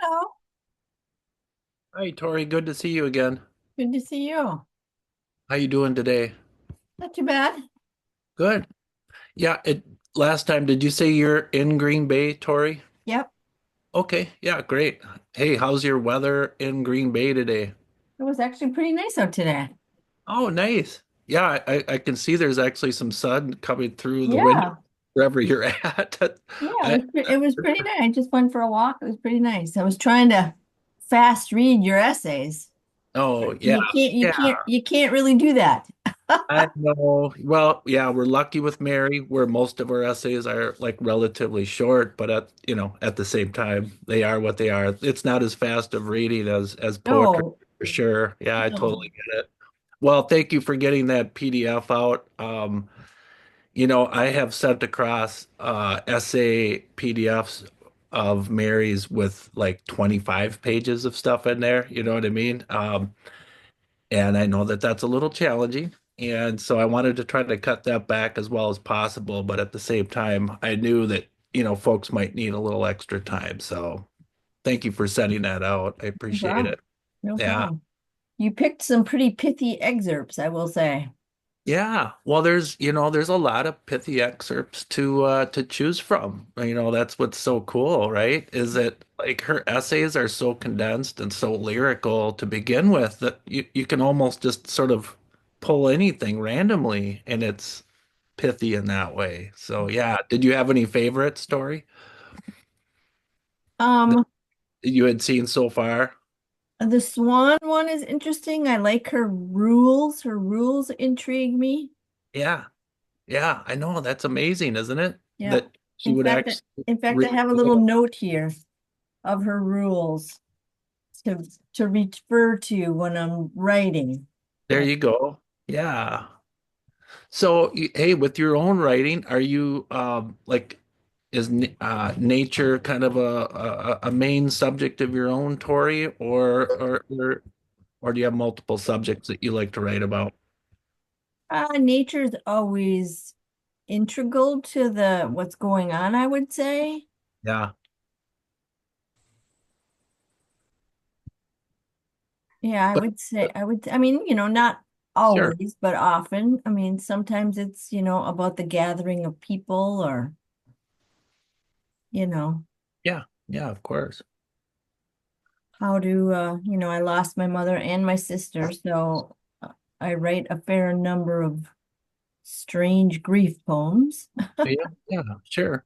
Hello, Hi, Tori. Good to see you again. good to see you. How you doing today? Not too bad. Good. Yeah, last time did you say you're in Green Bay, Tori? Yep, Okay, yeah, great. Hey, how's your weather in Green Bay today? it was actually pretty nice out today. Oh, nice. Yeah, I can see there's actually some sun coming through the window Yeah, wherever you're at. yeah, I, it was pretty nice. I just went for a walk. It was pretty nice. I was trying to fast read your essays. oh, yeah, You can't really do that. I know. Well, yeah, we're lucky with Mary, where most of our essays are like relatively short, but at the same time, they are what they are. It's not as fast of reading as poetry No, for sure. Yeah, I no. totally get it. Well, thank you for getting that PDF out. I have sent across essay PDFs of Mary's with like 25 pages of stuff in there. You know what I mean? And I know that that's a little challenging. And so I wanted to try to cut that back as well as possible. But at the same time, I knew that, folks might need a little extra time. So thank you for sending that out. I No appreciate problem. it. No Yeah. problem. You picked some pretty pithy excerpts, I will say. Yeah. Well, there's a lot of pithy excerpts to choose from. That's what's so cool, right? Is that like her essays are so condensed and so lyrical to begin with that you can almost just sort of pull anything randomly and it's pithy in that way. So yeah, did you have any favorite story that Um, you had seen so far? the Swan one is interesting. I like her rules. Her rules intrigue me. Yeah. Yeah, I know. That's amazing, isn't it? Yeah. That she In would fact, actually in fact, I read have a little it. note here of her rules to to refer to when I'm writing. There you go. Yeah. So, hey, with your own writing, are you like nature kind of a main subject of your own, Tori, or do you have multiple subjects that you like to write about? Nature is always integral to the what's going on, I would say. Yeah. Yeah, I But would say I mean, not sure. always, but often. I mean, sometimes it's, about the gathering of people or, you know, Yeah. Yeah, of course. how to, I lost my mother and my sister, so I write a fair number of strange grief poems. Yeah. Yeah, sure.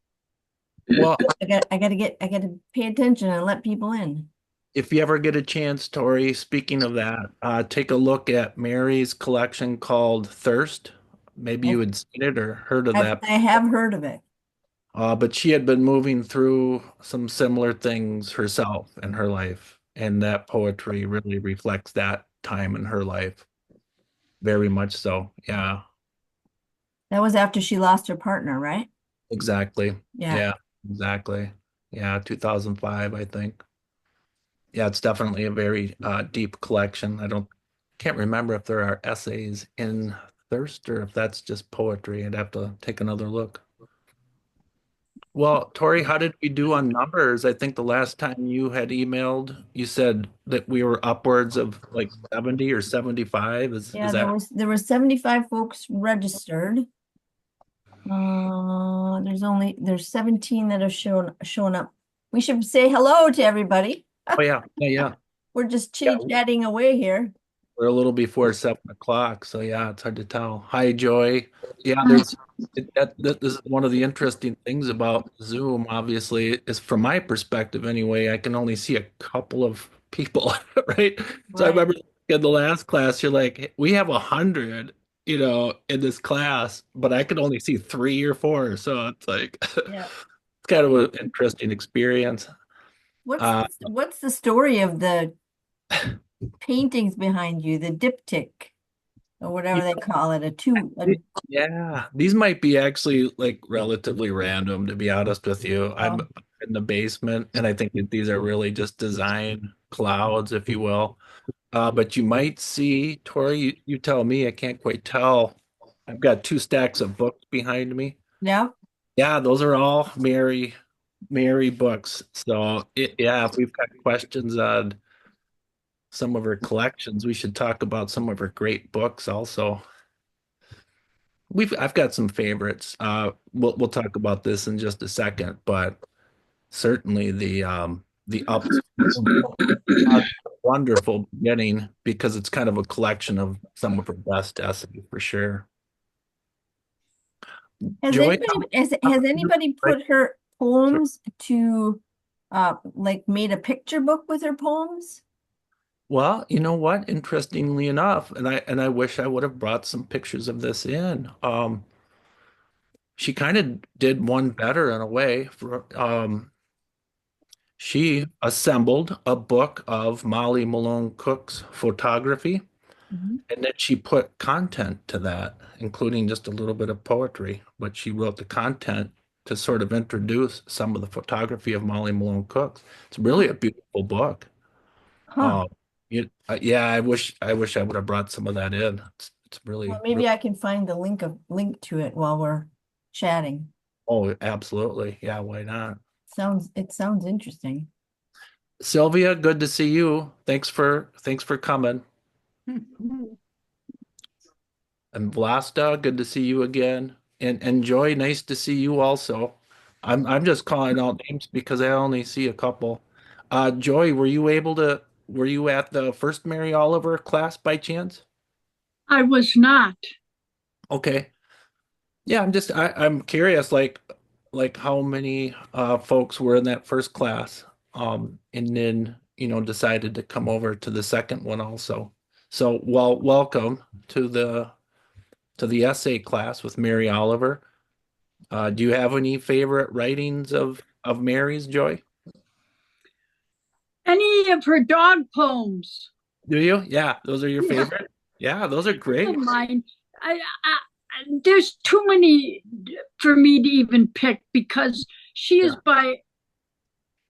Well, I gotta pay attention and let people in. if you ever get a chance, Tori, speaking of that, take a look at Mary's collection called Thirst. Maybe you I've, had seen it or heard of I've that. I have heard of it. But she had been moving through some similar things herself in her life, and that poetry really reflects that time in her life, very much so. Yeah, That was after she lost her partner, right? exactly. Yeah. Yeah, exactly. Yeah, 2005, I think. Yeah, it's definitely a very deep collection. Can't remember if there are essays in Thirst or if that's just poetry. I'd have to take another look. Well, Tori, how did we do on numbers? I think the last time you had emailed, you said that we were upwards of like 70 or 75. Is Yeah, there that? was there were 75 folks registered. There's 17 that have shown up. We should say hello to everybody. Oh yeah, yeah, yeah. We're just Yeah, chit-chatting away here. we're a little before 7 o'clock, so yeah, it's hard to tell. Hi, Joy. Yeah, there's this is one of the interesting things about Zoom, obviously, is from my perspective anyway, I can only see a couple of people, right? So I Right. remember in the last class, you're like, "Hey, we have 100, in this class, but I could only see 3 or 4." So it's like Yeah. it's kind of an interesting experience. What's Uh, what's the story of the paintings behind you, the diptych or whatever they call it, Yeah, these might be actually like relatively random, to be honest with you. I'm oh, in the basement, and I think that these are really just design clouds, if you will. But you might see, Tori, you tell me, I can't quite tell. I've got two stacks of books behind me. yeah. Yeah, those are all Mary. Mary books. So yeah, if we've got questions on some of her collections, we should talk about some of her great books also. I've got some favorites. We'll talk about this in just a second, but certainly the Upstream has a wonderful beginning because it's kind of a collection of some of her best essays for sure. Has Joy, anybody has anybody right? put her poems to like made a picture book with her poems? Well, you know what? Interestingly enough, and I wish I would have brought some pictures of this in. She kind of did one better in a way. She assembled a book of Molly Malone Cook's photography, Mhm. and then she put content to that, including just a little bit of poetry. But she wrote the content to sort of introduce some of the photography of Molly Malone Cook. It's really Huh. a beautiful book. Huh. Uh, yeah, I wish I would have brought some of that in. It's Well, really, really, maybe I can find the link to it while we're chatting. oh, absolutely. Yeah, why not? It sounds interesting. Sylvia, good to see you. Thanks for coming. And Vlasta, good to see you again. And Joy, nice to see you also. I'm just calling out names because I only see a couple. Joy, were you at the first Mary Oliver class by chance? I was not. Okay. Yeah, I'm curious like how many folks were in that first class and then decided to come over to the second one also. So welcome to the essay class with Mary Oliver. Do you have any favorite writings of Mary's, Joy? Any of her dog poems? Do you? Yeah, those are your Yeah, favorite? Yeah, those are of great. mine. There's too many for me to even pick because she is Yeah. by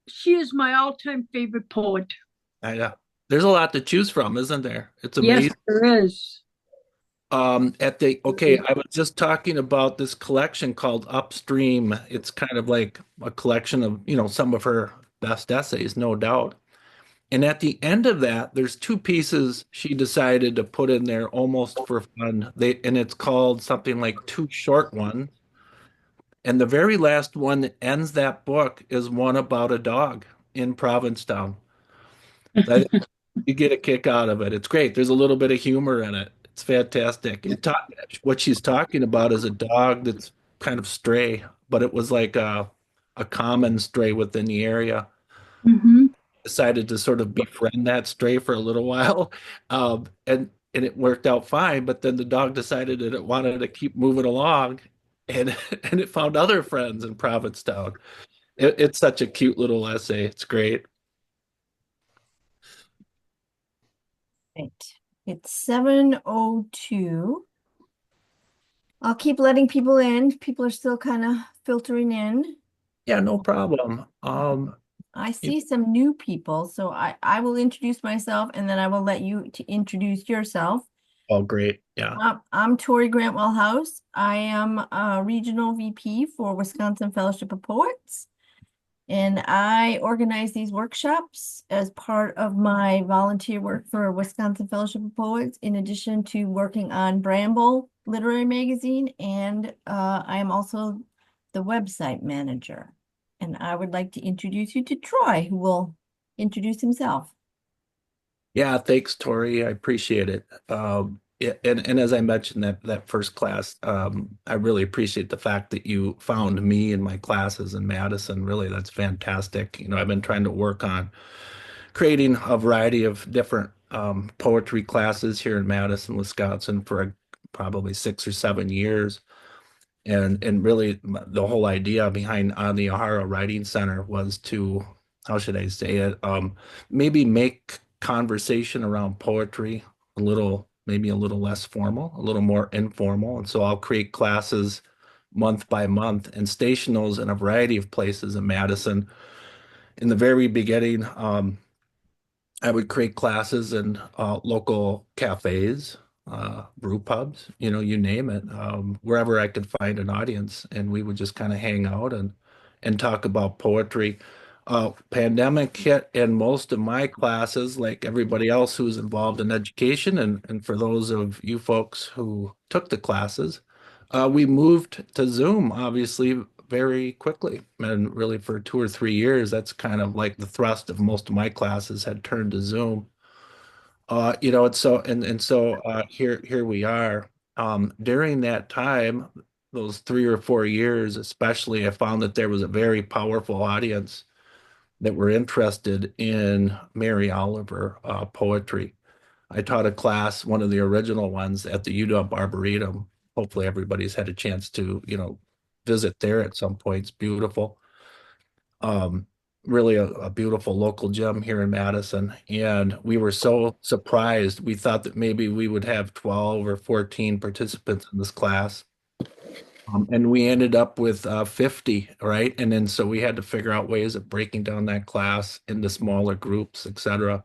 she is my all-time favorite poet. There's a lot to choose from, isn't there? It's Yes, amazing. there is. Okay, I was just talking about this collection called Upstream. It's kind of like a collection of, some of her best essays, no doubt. And at the end of that, there's two pieces she decided to put in there almost for fun. And it's called something like Two Short Ones. And the very last one that ends that book is one about a dog in Provincetown. I think you get a kick out of it. It's great. There's a little bit of humor in it. It's fantastic. What she's talking about is a dog that's kind of stray, but it was like a common stray within the area. Mm-hmm. Decided to sort of befriend that stray for a little while, and it worked out fine. But then the dog decided that it wanted to keep moving along, and and it found other friends in Provincetown. It's such a cute little essay. It's great. Right. It's 7:02. I'll keep letting people in. People are still kind of filtering in. Yeah, no problem. I see some new people, so I will introduce myself and then I will let you to introduce yourself. Oh, great. Yeah. I'm Tori Grantwell House. I am a regional VP for Wisconsin Fellowship of Poets, and I organize these workshops as part of my volunteer work for Wisconsin Fellowship of Poets, in addition to working on Bramble Literary Magazine, and I am also the website manager. And I would like to introduce you to Troy, who will introduce himself. Yeah, thanks, Tori. I appreciate it. And as I mentioned that first class, I really appreciate the fact that you found me in my classes in Madison. Really, that's fantastic. I've been trying to work on creating a variety of different poetry classes here in Madison, Wisconsin for probably 6 or 7 years. And really the whole idea behind on the O'Hara Writing Center was to, how should I say it, maybe make conversation around poetry maybe a little less formal, a little more informal. And so I'll create classes month by month and station those in a variety of places in Madison. In the very beginning, I would create classes in local cafes, brew pubs, you name it, wherever I could find an audience, and we would just kind of hang out and talk about poetry. Pandemic hit, and most of my classes, like everybody else who's involved in education, and for those of you folks who took the classes, we moved to Zoom, obviously, very quickly. And really, for 2 or 3 years, that's kind of like the thrust of most of my classes had turned to Zoom. It's so and so here we are. During that time, those 3 or 4 years, especially, I found that there was a very powerful audience that were interested in Mary Oliver poetry. I taught a class, one of the original ones at the UW Arboretum. Hopefully, everybody's had a chance to, visit there at some point. It's beautiful. Um, Really a beautiful local gym here in Madison. And we were so surprised. We thought that maybe we would have 12 or 14 participants in this class. And we ended up with 50, right? And then so we had to figure out ways of breaking down that class into smaller groups, et cetera.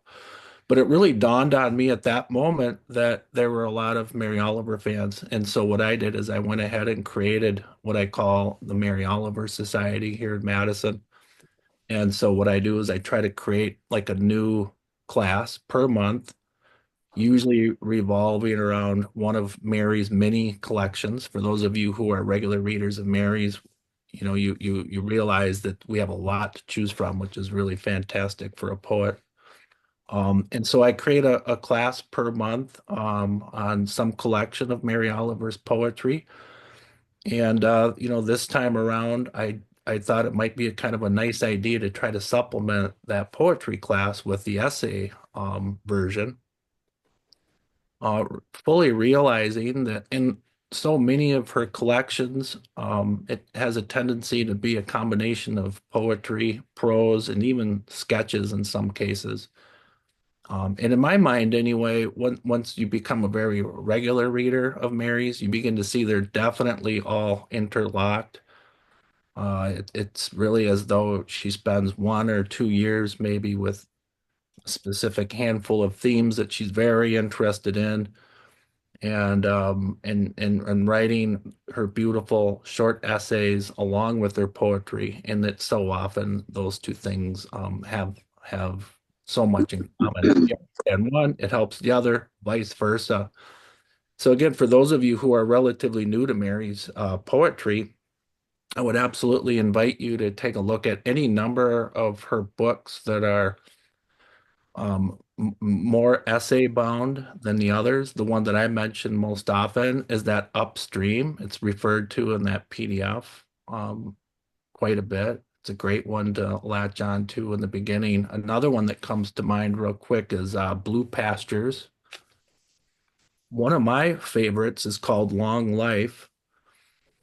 But it really dawned on me at that moment that there were a lot of Mary Oliver fans. And so what I did is I went ahead and created what I call the Mary Oliver Society here in Madison. And so what I do is I try to create like a new class per month, usually revolving around one of Mary's many collections. For those of you who are regular readers of Mary's, you realize that we have a lot to choose from, which is really fantastic for a poet. And so I create a class per month on some collection of Mary Oliver's poetry. And this time around, I thought it might be a kind of a nice idea to try to supplement that poetry class with the essay version, fully realizing that in so many of her collections, it has a tendency to be a combination of poetry, prose, and even sketches in some cases. And in my mind, anyway, once you become a very regular reader of Mary's, you begin to see they're definitely all interlocked. It's really as though she spends 1 or 2 years maybe with a specific handful of themes that she's very interested in, and writing her beautiful short essays along with her poetry, and that so often those two things have so much in common. Yeah, and one, it helps the other, vice versa. So again, for those of you who are relatively new to Mary's poetry, I would absolutely invite you to take a look at any number of her books that are more essay bound than the others. The one that I mention most often is that Upstream. It's referred to in that PDF quite a bit. It's a great one to latch on to in the beginning. Another one that comes to mind real quick is Blue Pastures. One of my favorites is called Long Life.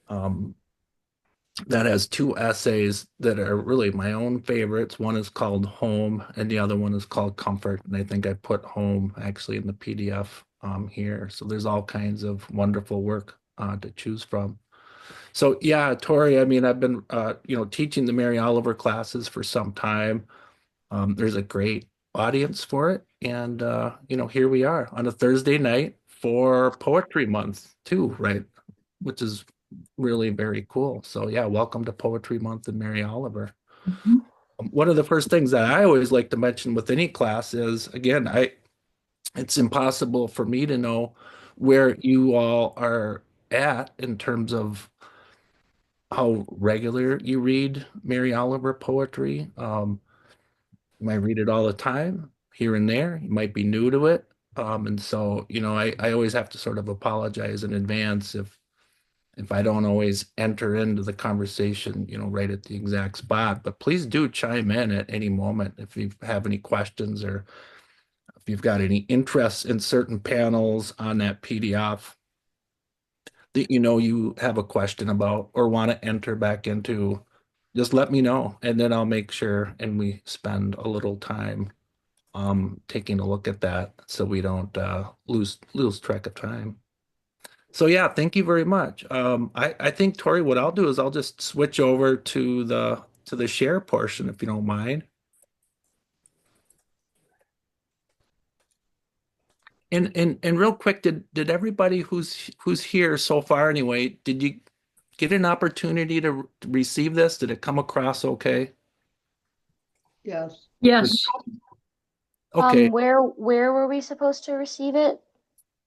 Um, that has two essays that are really my own favorites. One is called Home, and the other one is called Comfort. And I think I put Home actually in the PDF here. So there's all kinds of wonderful work to choose from. So yeah, Tori, I mean, I've been teaching the Mary Oliver classes for some time. There's a great audience for it, and here we are on a Thursday night for Poetry Month too, right? Which is really very cool. So yeah, welcome to Poetry Month and Mary Oliver. Mhm. One of the first things that I always like to mention with any class is, again, it's impossible for me to know where you all are at in terms of how regular you read Mary Oliver poetry. You might read it all the time, here and there. You might be new to it. And so, I always have to sort of apologize in advance if I don't always enter into the conversation, right at the exact spot. But please do chime in at any moment if you have any questions, or if you've got any interests in certain panels on that PDF that you have a question about or want to enter back into. Just let me know, and then I'll make sure and we spend a little time taking a look at that so we don't lose track of time. So yeah, thank you very much. I think, Tori, what I'll do is I'll just switch over to the share portion if you don't mind. And real quick, did everybody who's here so far anyway, did you get an opportunity to receive this? Did it come across okay? Yes. Yes. Okay. Where were we supposed to receive it?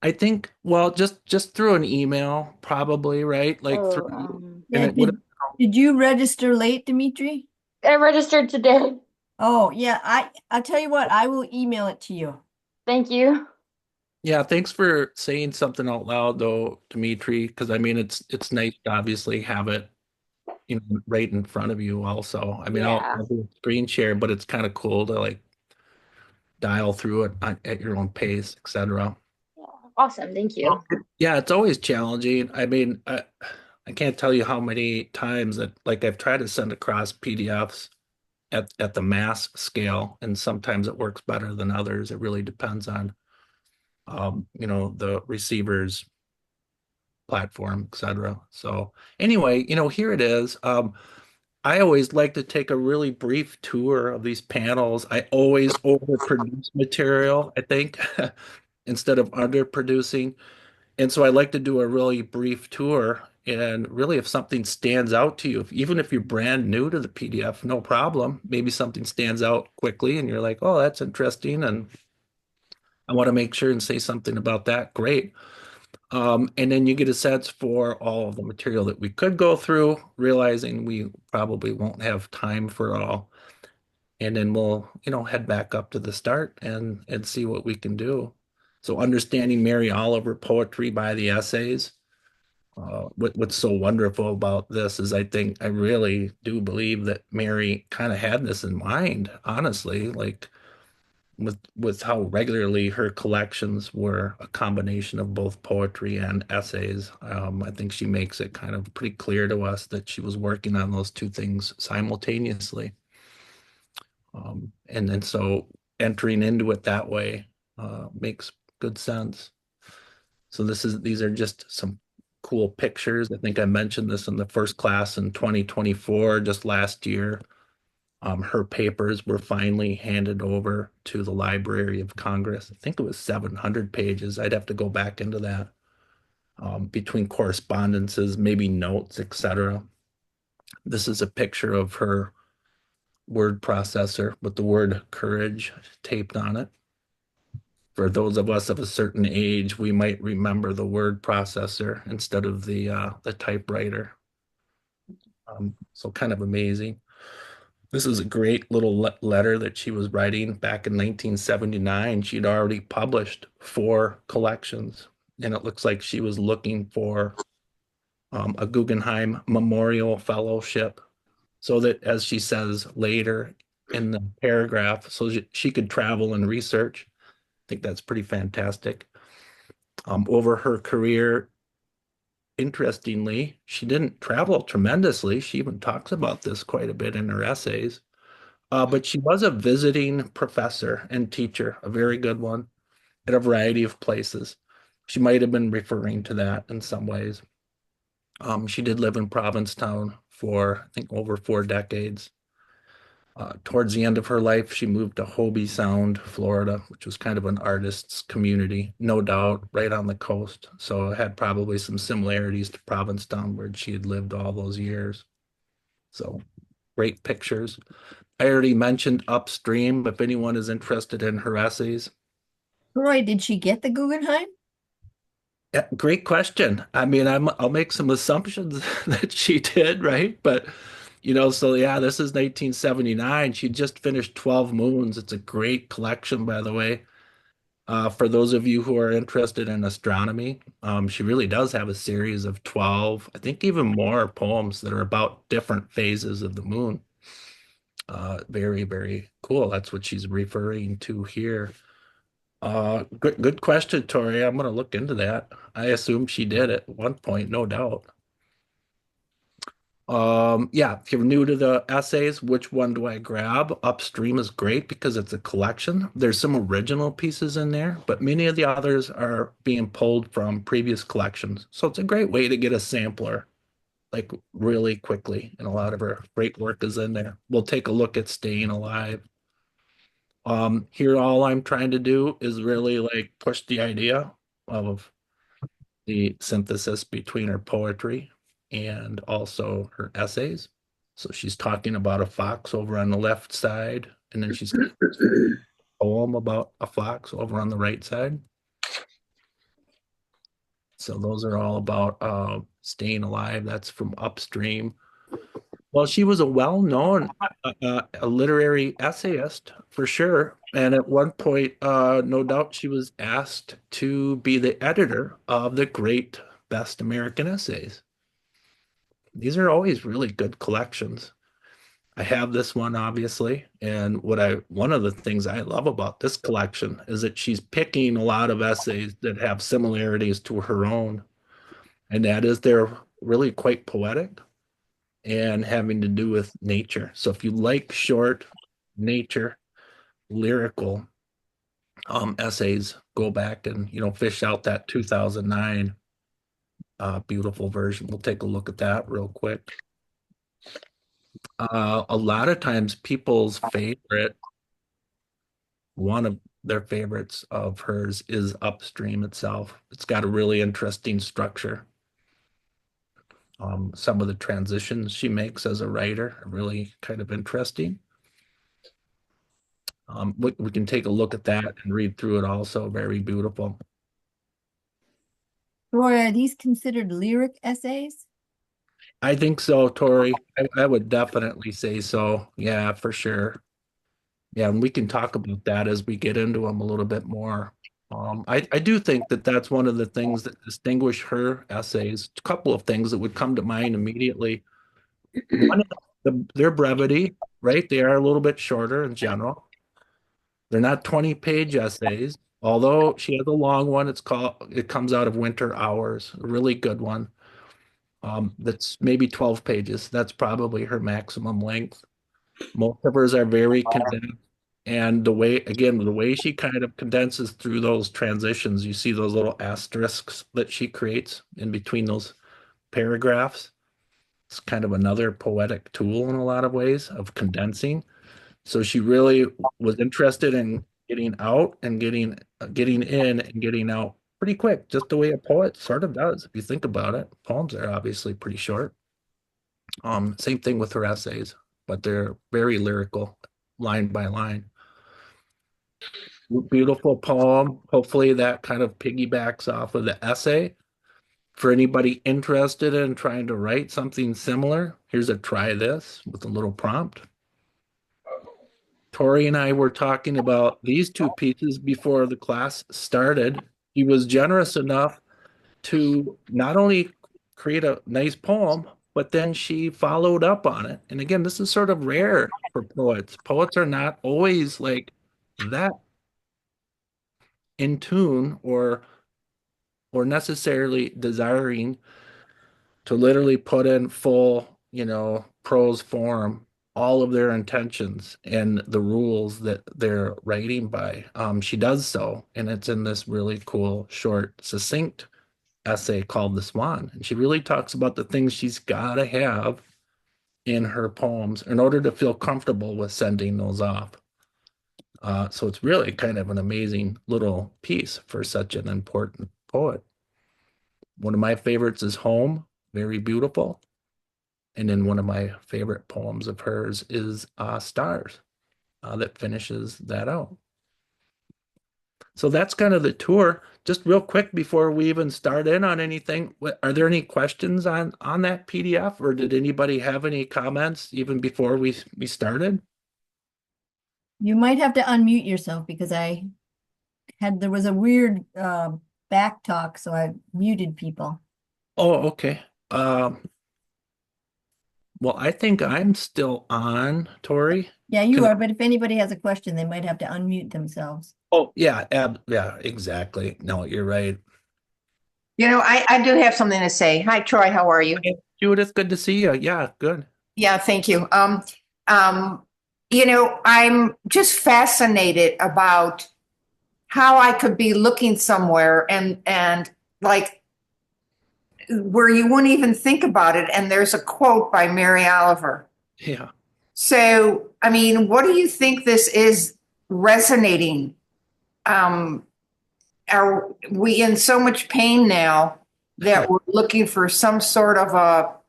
I think, well, just through an email, probably, right? Like Oh, through, and Yeah, it would, did you register late, Dimitri? I registered today. Oh, yeah, I'll tell you what, I will email it to you. Thank you. yeah, thanks for saying something out loud though, Dimitri, because I mean it's nice to obviously have it, right in front of you also. I mean, Yeah. I'll do a screen share, but it's kind of cool to like dial through it at your own pace, etc. Yeah. Awesome. Thank you. Yeah, it's always challenging. I mean, I can't tell you how many times that like I've tried to send across PDFs at the mass scale, and sometimes it works better than others. It really depends on the receiver's platform, etc. So anyway, here it is. I always like to take a really brief tour of these panels. I always overproduce material, I think, instead of underproducing. And so I like to do a really brief tour. And really, if something stands out to you, even if you're brand new to the PDF, no problem. Maybe something stands out quickly and you're like, oh, that's interesting. And I want to make sure and say something about that. Great. And then you get a sense for all of the material that we could go through, realizing we probably won't have time for it all. And then we'll, head back up to the start and see what we can do. So understanding Mary Oliver poetry by the essays. What's so wonderful about this is I really do believe that Mary kind of had this in mind, honestly, like with how regularly her collections were a combination of both poetry and essays. I think she makes it kind of pretty clear to us that she was working on those two things simultaneously. And so entering into it that way makes good sense. So these are just some cool pictures. I think I mentioned this in the first class in 2024, just last year. Her papers were finally handed over to the Library of Congress. I think it was 700 pages. I'd have to go back into that, between correspondences, maybe notes, etc. This is a picture of her word processor with the word courage taped on it. For those of us of a certain age, we might remember the word processor instead of the typewriter. So kind of amazing. This is a great little letter that she was writing back in 1979. She'd already published 4 collections, and it looks like she was looking for a Guggenheim Memorial Fellowship so that, as she says later in the paragraph, so she could travel and research. I think that's pretty fantastic. Over her career, interestingly, she didn't travel tremendously. She even talks about this quite a bit in her essays. But she was a visiting professor and teacher, a very good one, at a variety of places. She might have been referring to that in some ways. She did live in Provincetown for, I think, over 4 decades. Towards the end of her life, she moved to Hobie Sound, Florida, which was kind of an artist's community, no doubt, right on the coast. So it had probably some similarities to Provincetown, where she had lived all those years. So great pictures. I already mentioned Upstream, if anyone is interested in her essays. Roy, did she get the Guggenheim? Yeah, great question. I mean, I'll make some assumptions that she did, right? But so yeah, this is 1979. She just finished 12 Moons. It's a great collection, by the way. For those of you who are interested in astronomy, she really does have a series of 12, I think even more poems that are about different phases of the moon. Very, very cool. That's what she's referring to here. Good question, Tori. I'm gonna look into that. I assume she did at one point, no doubt. Yeah, if you're new to the essays, which one do I grab? Upstream is great because it's a collection. There's some original pieces in there, but many of the others are being pulled from previous collections. So it's a great way to get a sampler, like really quickly. And a lot of her great work is in there. We'll take a look at Staying Alive. Here, all I'm trying to do is really like push the idea of the synthesis between her poetry and also her essays. So she's talking about a fox over on the left side, and then she's got a poem about a fox over on the right side. So those are all about staying alive. That's from Upstream. Well, she was a well-known a literary essayist for sure. And at one point, no doubt she was asked to be the editor of the great Best American Essays. These are always really good collections. I have this one obviously, and one of the things I love about this collection is that she's picking a lot of essays that have similarities to her own, and that is they're really quite poetic and having to do with nature. So if you like short nature, lyrical essays, go back and fish out that 2009 beautiful version. We'll take a look at that real quick. A lot of times people's favorite, one of their favorites of hers is Upstream itself. It's got a really interesting structure. Some of the transitions she makes as a writer are really kind of interesting. We can take a look at that and read through it also. Very beautiful. Roy, are these considered lyric essays? I think so, Tori. I would definitely say so. Yeah, for sure. Yeah, and we can talk about that as we get into them a little bit more. I do think that that's one of the things that distinguish her essays. A couple of things that would come to mind immediately. One, their brevity, right? They are a little bit shorter in general. They're not 20-page essays, although she has a long one. It comes out of Winter Hours, a really good one. That's maybe 12 pages. That's probably her maximum length. Most of hers are very condensed. And the way she kind of condenses through those transitions, you see those little asterisks that she creates in between those paragraphs. It's kind of another poetic tool in a lot of ways of condensing. So she really was interested in getting out and getting in and getting out pretty quick, just the way a poet sort of does, if you think about it. Poems are obviously pretty short. Same thing with her essays, but they're very lyrical, line by line. Beautiful poem. Hopefully that kind of piggybacks off of the essay. For anybody interested in trying to write something similar, here's a try this with a little prompt. Tori and I were talking about these two pieces before the class started. He was generous enough to not only create a nice poem, but then she followed up on it. And again, this is sort of rare for poets. Poets are not always like that in tune or necessarily desiring to literally put in full, prose form all of their intentions and the rules that they're writing by. She does so, and it's in this really cool, short, succinct essay called The Swan. And she really talks about the things she's got to have in her poems in order to feel comfortable with sending those off. So it's really kind of an amazing little piece for such an important poet. One of my favorites is Home, very beautiful. And then one of my favorite poems of hers is Stars, that finishes that out. So that's kind of the tour. Just real quick before we even start in on anything, are there any questions on that PDF, or did anybody have any comments even before we started? You might have to unmute yourself because there was a weird back talk, so I muted people. Oh, okay. Well, I think I'm still on, Tori. Yeah, you are, but if anybody has a question, they might have to unmute themselves. Oh, yeah, yeah, exactly. No, you're right. I do have something to say. Hi, Troy. How are you? Hey, Judith, good to see you. Yeah, good. Yeah, thank you. I'm just fascinated about how I could be looking somewhere and like where you wouldn't even think about it. And there's a quote by Mary Oliver. Yeah. So, I mean, what do you think this is resonating? Are we in so much pain now that we're looking for some sort of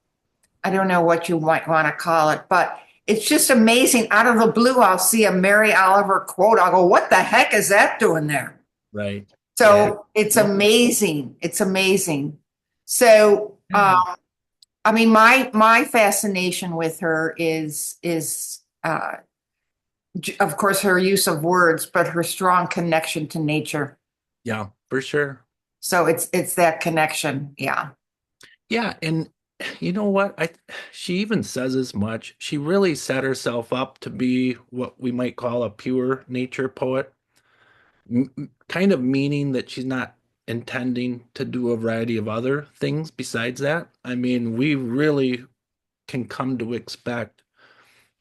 I don't know what you might want to call it, but it's just amazing. Out of the blue, I'll see a Mary Oliver quote. I'll go, what the heck is that doing there? Right. Yeah. So it's amazing. It's amazing. So, I mean, my fascination with her is of course, her use of words, but her strong connection to nature. Yeah, for sure. So it's that connection. Yeah. Yeah, and you know what? She even says as much. She really set herself up to be what we might call a pure nature poet, kind of meaning that she's not intending to do a variety of other things besides that. I mean, we really can come to expect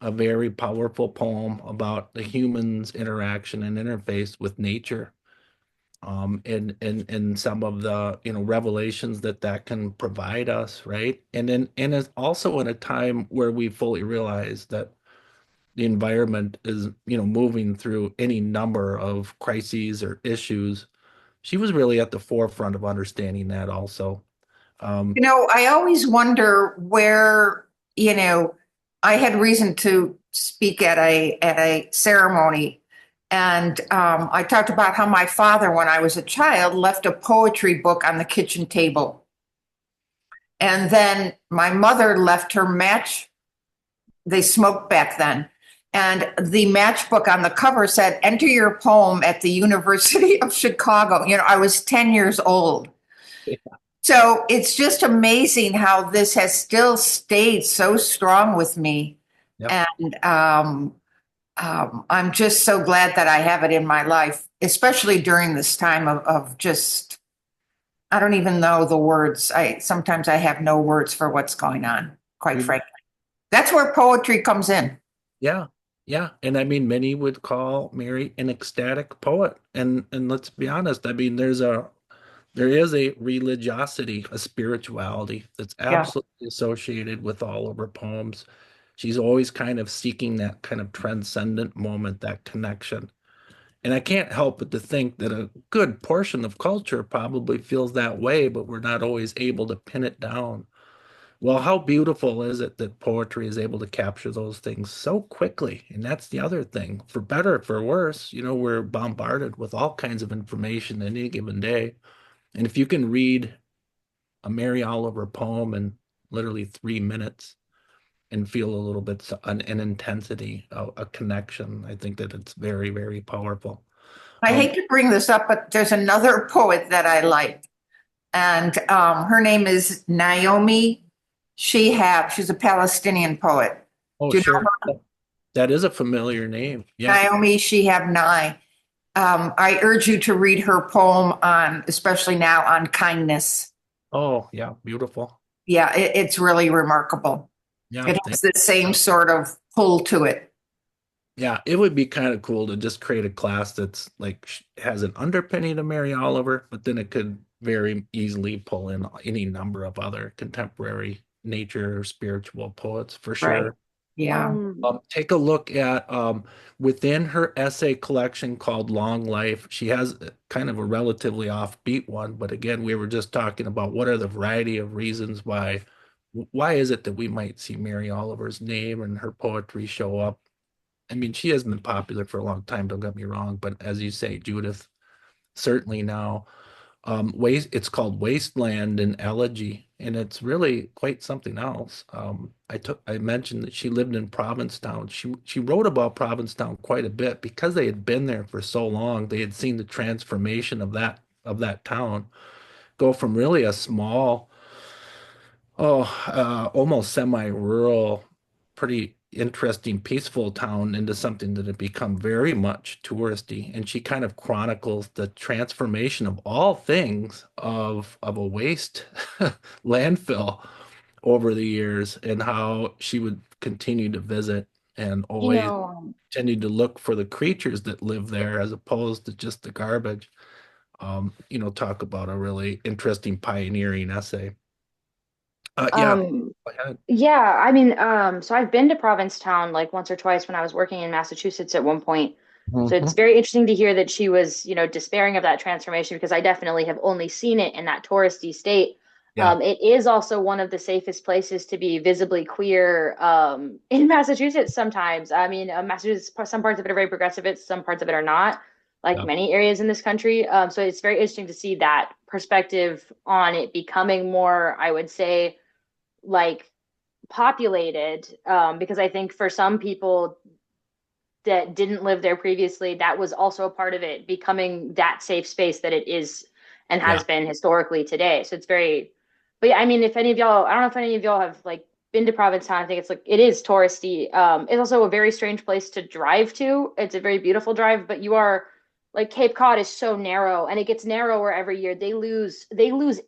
a very powerful poem about the human's interaction and interface with nature, and some of the revelations that can provide us, right? And it's also in a time where we fully realize that the environment is moving through any number of crises or issues. She was really at the forefront of understanding that also. You know, I always wonder where, you know, I had reason to speak at a ceremony, and I talked about how my father, when I was a child, left a poetry book on the kitchen table. And then my mother left her match. They smoked back then. And the matchbook on the cover said, enter your poem at the University of Chicago. You know, I was 10 years old. Yeah. So it's just amazing how this has still stayed so strong with me. Yep. And I'm just so glad that I have it in my life, especially during this time of just, I don't even know the words. Sometimes I have no words for what's going on, quite frankly. That's where poetry comes in. Yeah. Yeah. And I mean, many would call Mary an ecstatic poet. And let's be honest, I mean, there is a religiosity, a spirituality that's absolutely associated with all of her poems. She's always kind of seeking that kind of transcendent moment, that connection. And I can't help but to think that a good portion of culture probably feels that way, but we're not always able to pin it down. Well, how beautiful is it that poetry is able to capture those things so quickly? And that's the other thing. For better or for worse, we're bombarded with all kinds of information any given day. And if you can read a Mary Oliver poem in literally 3 minutes and feel a little bit an intensity, a connection, I think that it's very, very powerful. I hate to bring this up, but there's another poet that I like. And her name is Naomi Shihab. She's a Palestinian poet. Oh, Do you sure. know her? That is a familiar name. Yeah. Naomi Shihab Nye. I urge you to read her poem especially now, on kindness. Oh, yeah. Beautiful. Yeah, it's really remarkable. Yeah. It has the same sort of pull to it. Yeah. It would be kind of cool to just create a class that's like has an underpinning of Mary Oliver, but then it could very easily pull in any number of other contemporary nature or spiritual poets for sure. Right. Yeah. Take a look at within her essay collection called Long Life. She has kind of a relatively offbeat one, but again, we were just talking about what are the variety of reasons why is it that we might see Mary Oliver's name and her poetry show up. I mean, she has been popular for a long time, don't get me wrong, but as you say, Judith, certainly now. It's called Wasteland and Elegy, and it's really quite something else. I mentioned that she lived in Provincetown. She wrote about Provincetown quite a bit because they had been there for so long. They had seen the transformation of that town go from really a small, almost semi-rural, pretty interesting, peaceful town into something that had become very much touristy. And she kind of chronicles the transformation of all things of a waste landfill over the years, and how she would continue to visit and You always know, continue to look for the creatures that live there as opposed to just the garbage. Talk about a really interesting pioneering essay. Yeah, um, go ahead. yeah, I mean, so I've been to Provincetown like once or twice when I was working in Massachusetts at one point. So it's Mhm. very interesting to hear that she was, despairing of that transformation because I definitely have only seen it in that touristy state. Yeah. It is also one of the safest places to be visibly queer in Massachusetts sometimes. I mean, Massachusetts, some parts of it are very progressive, some parts of it are not, like Yeah. many areas in this country. So it's very interesting to see that perspective on it becoming more, I would say, like populated, because I think for some people that didn't live there previously, that was also a part of it becoming that safe space that it is and Yeah. has been historically today. So it's very, but yeah, I mean, if any of y'all, I don't know if any of y'all have like been to Provincetown. I think it's like it is touristy. It's also a very strange place to drive to. It's a very beautiful drive, but you are like Cape Cod is so narrow and it gets narrower every year. They lose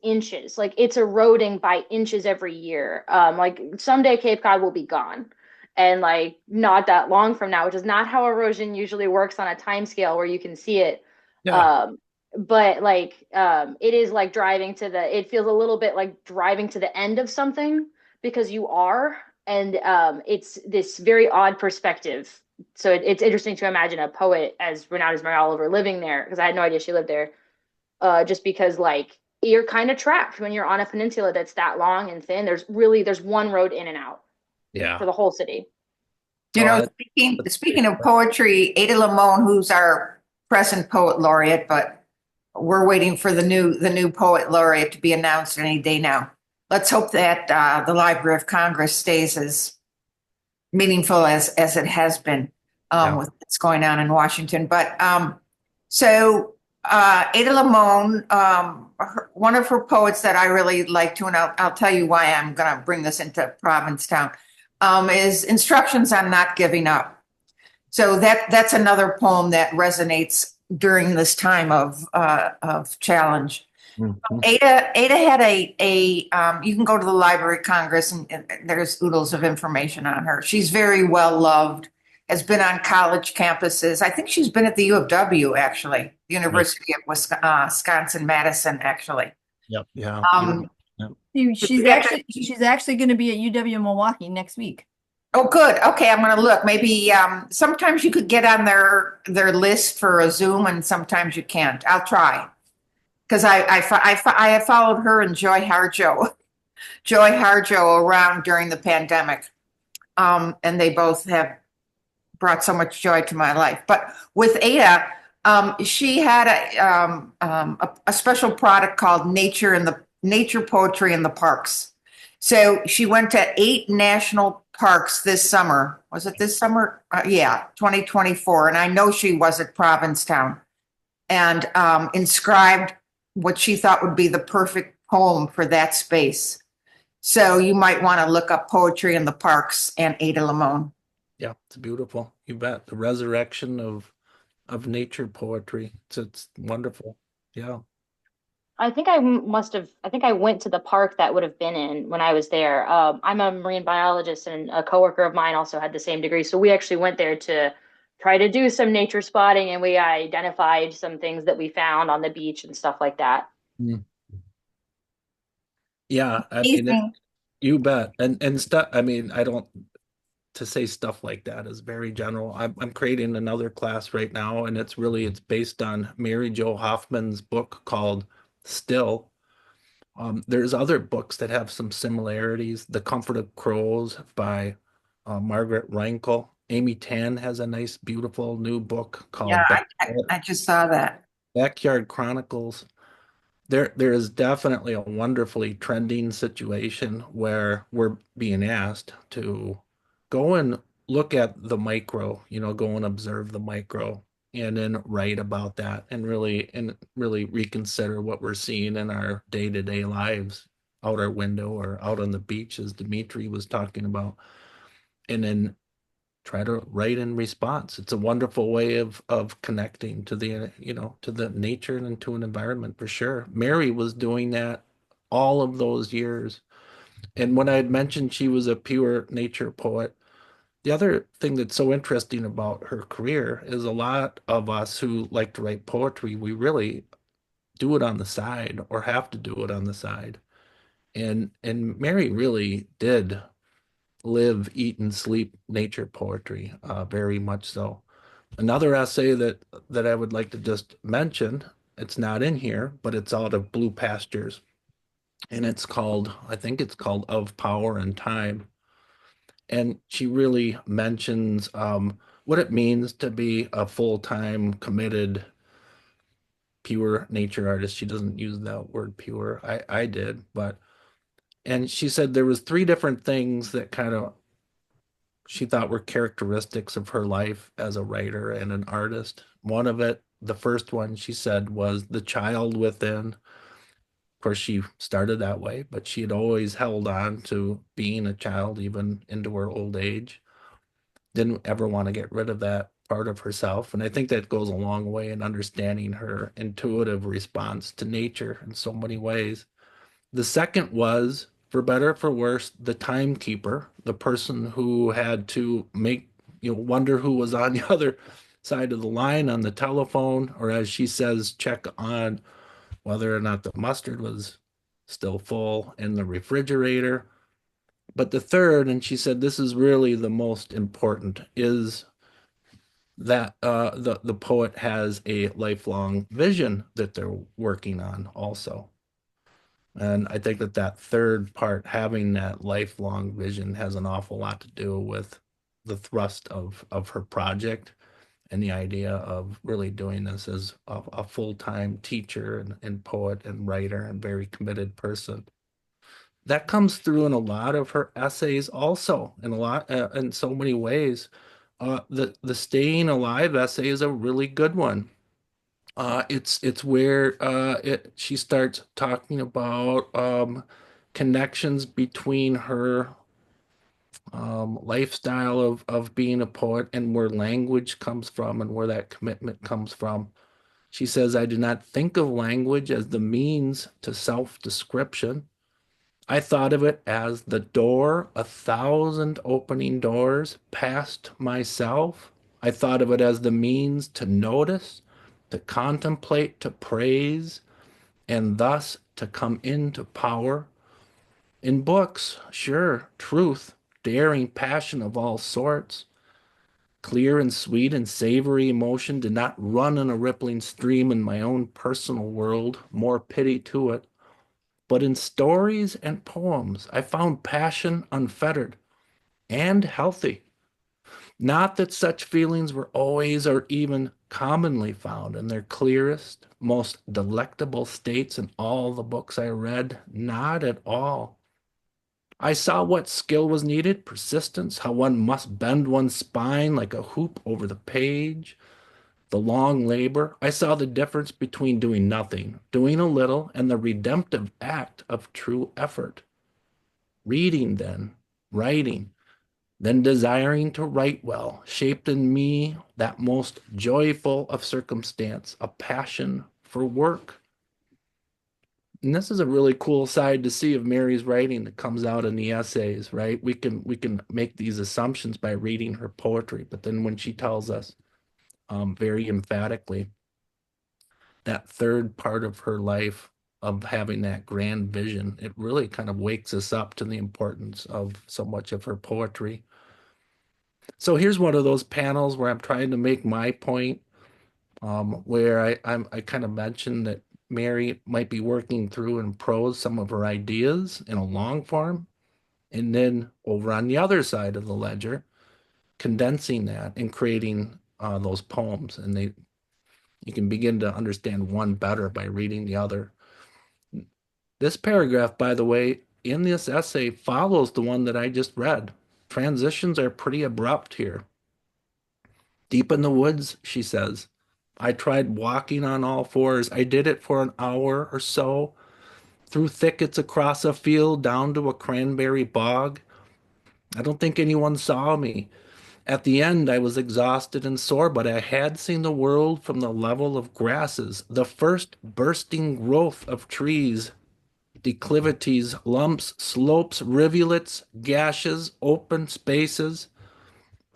inches. Like it's eroding by inches every year. Like someday Cape Cod will be gone and like not that long from now, which is not how erosion usually works on a time scale where you can see it. Yeah. But like it is like driving to the it feels a little bit like driving to the end of something because you are and it's this very odd perspective. So it's interesting to imagine a poet as renowned as Mary Oliver living there because I had no idea she lived there. Just because like you're kind of trapped when you're on a peninsula that's that long and thin. There's one road in and out Yeah. for the whole city. You Oh, know, that- speaking of poetry, Ada Limon, who's our present poet laureate, but we're waiting for the new poet laureate to be announced any day now. Let's hope that the Library of Congress stays as meaningful as it has been Yeah. with what's going on in Washington. But Ada Limon, one of her poets that I really like to, and I'll tell you why I'm going to bring this into Provincetown, is Instructions on Not Giving Up. So that's another poem that resonates during this time of challenge. Mhm. Ada had you can go to the Library of Congress and there's oodles of information on her. She's very well loved, has been on college campuses. I think she's been at the U of W, actually, University of Wisconsin-Madison, actually. Yep. Yeah. Um, She's actually going to be at UW Milwaukee next week. Oh, good. Okay, I'm going to look. Maybe sometimes you could get on their list for a Zoom, and sometimes you can't. I'll try because I have followed her and Joy Harjo around during the pandemic, and they both have brought so much joy to my life. But with Ada, she had a special product called Nature Poetry in the Parks. So she went to 8 national parks this summer. Was it this summer? Yeah, 2024. And I know she was at Provincetown and inscribed what she thought would be the perfect poem for that space. So you might want to look up Poetry in the Parks and Ada Limon. Yeah. It's beautiful. You bet. The resurrection of nature poetry. It's wonderful. Yeah. I think I think I went to the park that would have been in when I was there. I'm a marine biologist and a coworker of mine also had the same degree. So we actually went there to try to do some nature spotting and we identified some things that we found on the beach and stuff like that. Mm. Yeah. I mean, Amazing. you bet. And stuff. I mean, I don't to say stuff like that is very general. I'm creating another class right now, and it's based on Mary Jo Hoffman's book called Still. There's other books that have some similarities. The Comfort of Crows by Margaret Reinkel. Amy Tan has a nice, beautiful new book called Yeah, I just saw that. Backyard Chronicles. There is definitely a wonderfully trending situation where we're being asked to go and look at the micro, go and observe the micro and then write about that and really reconsider what we're seeing in our day-to-day lives out our window or out on the beach, as Dimitri was talking about, and then try to write in response. It's a wonderful way of connecting to the nature and to an environment for sure. Mary was doing that all of those years. And when I had mentioned she was a pure nature poet, the other thing that's so interesting about her career is a lot of us who like to write poetry, we really do it on the side or have to do it on the side. And Mary really did live, eat, and sleep nature poetry, very much so. Another essay that I would like to just mention, it's not in here, but it's out of Blue Pastures. and I think it's called Of Power and Time. And she really mentions what it means to be a full-time committed pure nature artist. She doesn't use that word pure. I did, but and she said there was three different things that kind of she thought were characteristics of her life as a writer and an artist. One of it, the first one she said, was the child within. Of course, she started that way, but she had always held on to being a child even into her old age. Didn't ever want to get rid of that part of herself. And I think that goes a long way in understanding her intuitive response to nature in so many ways. The second was, for better or for worse, the timekeeper, the person who had to make, wonder who was on the other side of the line on the telephone, or as she says, check on whether or not the mustard was still full in the refrigerator. But the third, and she said this is really the most important, is that the poet has a lifelong vision that they're working on also. And I think that third part, having that lifelong vision, has an awful lot to do with the thrust of her project and the idea of really doing this as a full-time teacher and poet and writer and very committed person. That comes through in a lot of her essays also, in so many ways. The Staying Alive essay is a really good one. It's where she starts talking about connections between her lifestyle of being a poet and where language comes from and where that commitment comes from. She says, I do not think of language as the means to self-description. I thought of it as the door, 1,000 opening doors past myself. I thought of it as the means to notice, to contemplate, to praise, and thus to come into power. In books, sure, truth, daring passion of all sorts, clear and sweet and savory emotion did not run in a rippling stream in my own personal world, more pity to it. But in stories and poems, I found passion unfettered and healthy. Not that such feelings were always or even commonly found in their clearest, most delectable states in all the books I read, not at all. I saw what skill was needed, persistence, how one must bend one's spine like a hoop over the page, the long labor. I saw the difference between doing nothing, doing a little, and the redemptive act of true effort. Reading, then, writing, then desiring to write well, shaped in me that most joyful of circumstance, a passion for work. And this is a really cool side to see of Mary's writing that comes out in the essays, right? We can make these assumptions by reading her poetry, but then when she tells us very emphatically that third part of her life of having that grand vision, it really kind of wakes us up to the importance of so much of her poetry. So here's one of those panels where I'm trying to make my point, where I kind of mentioned that Mary might be working through in prose some of her ideas in a long form, and then over on the other side of the ledger, condensing that and creating those poems. And you can begin to understand one better by reading the other. This paragraph, by the way, in this essay follows the one that I just read. Transitions are pretty abrupt here. Deep in the woods, she says, I tried walking on all fours. I did it for an hour or so, through thickets across a field down to a cranberry bog. I don't think anyone saw me. At the end, I was exhausted and sore, but I had seen the world from the level of grasses, the first bursting growth of trees, declivities, lumps, slopes, rivulets, gashes, open spaces.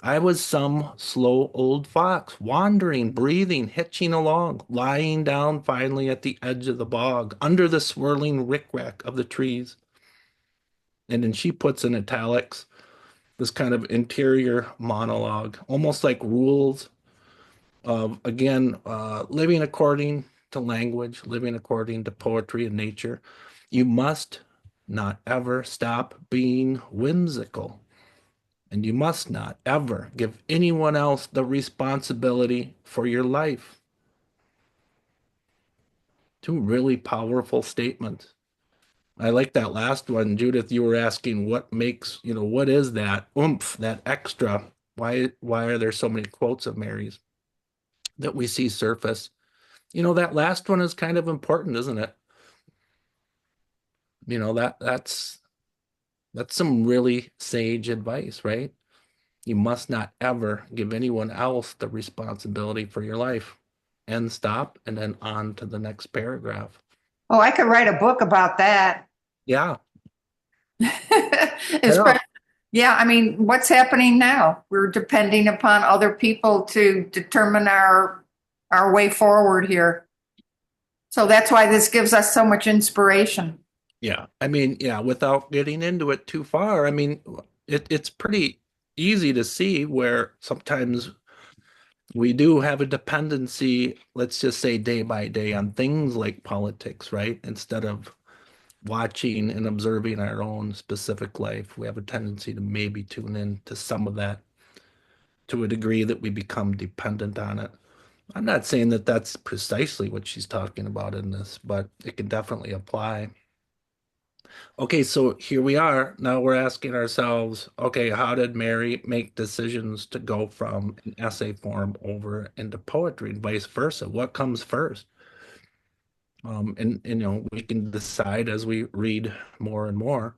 I was some slow old fox, wandering, breathing, hitching along, lying down finally at the edge of the bog, under the swirling rickrack of the trees. And then she puts in italics this kind of interior monologue, almost like rules of, again, living according to language, living according to poetry and nature. You must not ever stop being whimsical. And you must not ever give anyone else the responsibility for your life. Two really powerful statements. I like that last one, Judith. You were asking what makes, what is that oomph, that extra? Why are there so many quotes of Mary's that we see surface? That last one is kind of important, isn't it? That's some really sage advice, right? You must not ever give anyone else the responsibility for your life. And stop, and then on to the next paragraph. Oh, I could write a book about that. Yeah. Especially, yeah, I mean, what's happening now? We're depending upon other people to determine our way forward here. So that's why this gives us so much inspiration. Yeah. I mean, yeah, without getting into it too far, I mean, it's pretty easy to see where sometimes we do have a dependency, let's just say day by day, on things like politics, right? Instead of watching and observing our own specific life, we have a tendency to maybe tune in to some of that to a degree that we become dependent on it. I'm not saying that that's precisely what she's talking about in this, but it can definitely apply. Okay, so here we are. Now we're asking ourselves, okay, how did Mary make decisions to go from an essay form over into poetry and vice versa? What comes first? And we can decide as we read more and more.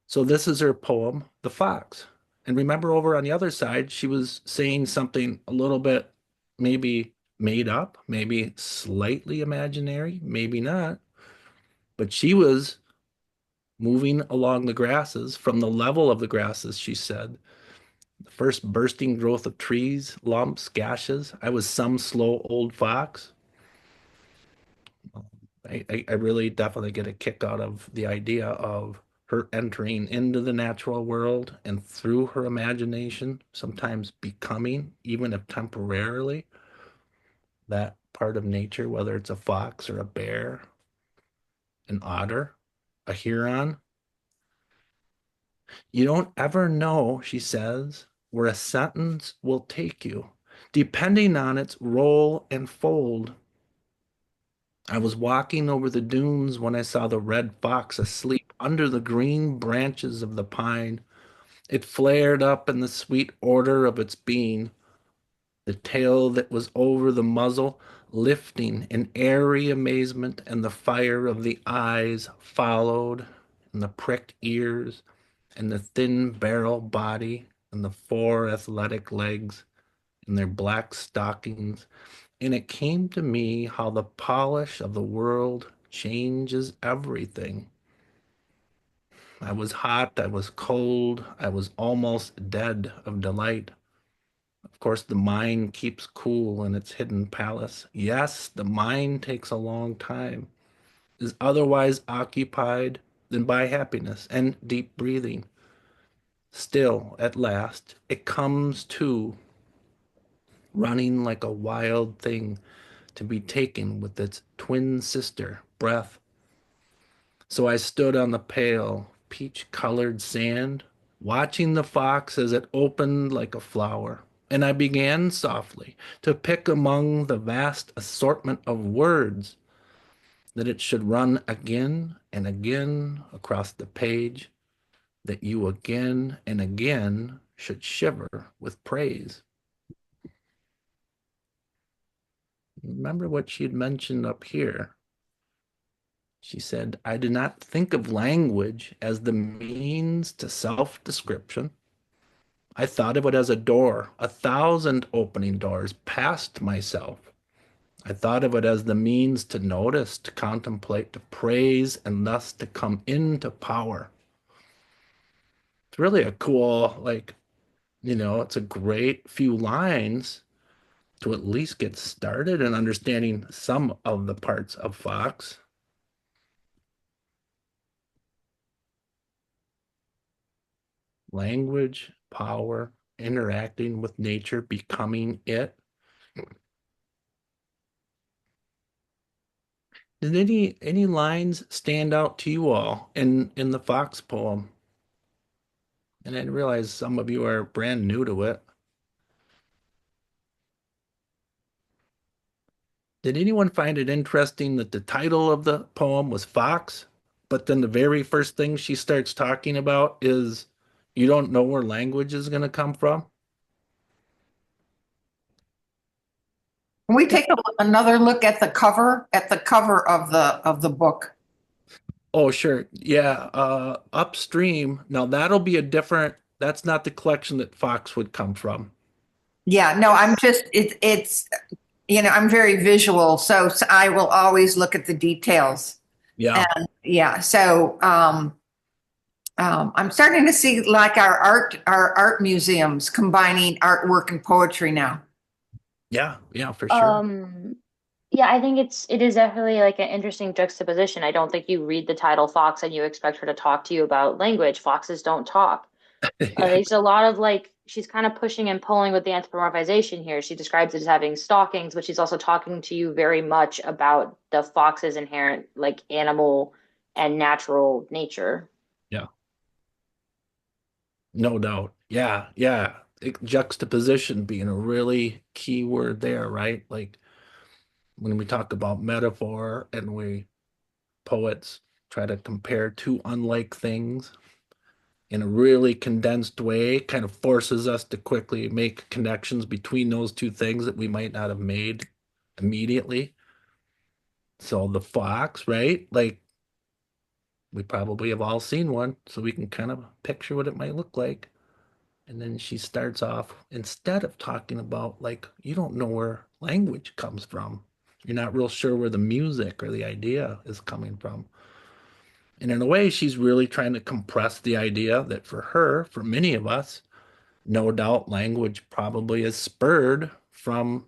So this is her poem, The Fox. And remember over on the other side, she was saying something a little bit maybe made up, maybe slightly imaginary, maybe not. But she was moving along the grasses from the level of the grasses, she said. The first bursting growth of trees, lumps, gashes. I was some slow old fox. I really definitely get a kick out of the idea of her entering into the natural world and through her imagination, sometimes becoming, even if temporarily, that part of nature, whether it's a fox or a bear, an otter, a heron. You don't ever know, she says, where a sentence will take you, depending on its roll and fold. I was walking over the dunes when I saw the red fox asleep under the green branches of the pine. It flared up in the sweet order of its being, the tail that was over the muzzle lifting in airy amazement, and the fire of the eyes followed, and the pricked ears, and the thin barrel body, and the four athletic legs, and their black stockings. And it came to me how the polish of the world changes everything. I was hot, I was cold, I was almost dead of delight. Of course, the mind keeps cool in its hidden palace. Yes, the mind takes a long time, is otherwise occupied than by happiness and deep breathing. Still, at last, it comes to, running like a wild thing to be taken with its twin sister, breath. So I stood on the pale, peach-colored sand, watching the fox as it opened like a flower. And I began softly to pick among the vast assortment of words that it should run again and again across the page, that you again and again should shiver with praise. Remember what she had mentioned up here. She said, I did not think of language as the means to self-description. I thought of it as a door, 1,000 opening doors past myself. I thought of it as the means to notice, to contemplate, to praise, and thus to come into power. It's really a cool, it's a great few lines to at least get started in understanding some of the parts of Fox. Language, power, interacting with nature, becoming it. Did any lines stand out to you all in the Fox poem? And I realize some of you are brand new to it. Did anyone find it interesting that the title of the poem was Fox, but then the very first thing she starts talking about is you don't know where language is going to come from? Can we take another look at the cover, of the book? Oh, sure. Yeah, Upstream. Now that'll be a different, that's not the collection that Fox would come from. Yeah, no, I'm just it's I'm very visual, so I will always look at the details. Yeah. And yeah, so I'm starting to see like our art museums combining artwork and poetry now. Yeah, yeah, for sure. Yeah, I think it is definitely like an interesting juxtaposition. I don't think you read the title Fox and you expect her to talk to you about language. Foxes don't talk. Yeah. There's a lot of like she's kind of pushing and pulling with the anthropomorphization here. She describes it as having stockings, but she's also talking to you very much about the fox's inherent like animal and natural nature. Yeah. No doubt. Yeah, yeah. Juxtaposition being a really key word there, right? Like when we talk about metaphor and we poets try to compare two unlike things in a really condensed way, kind of forces us to quickly make connections between those two things that we might not have made immediately. So the fox, right? Like we probably have all seen one, so we can kind of picture what it might look like. And then she starts off, instead of talking about, like, you don't know where language comes from. You're not real sure where the music or the idea is coming from. And in a way, she's really trying to compress the idea that for her, for many of us, no doubt language probably is spurred from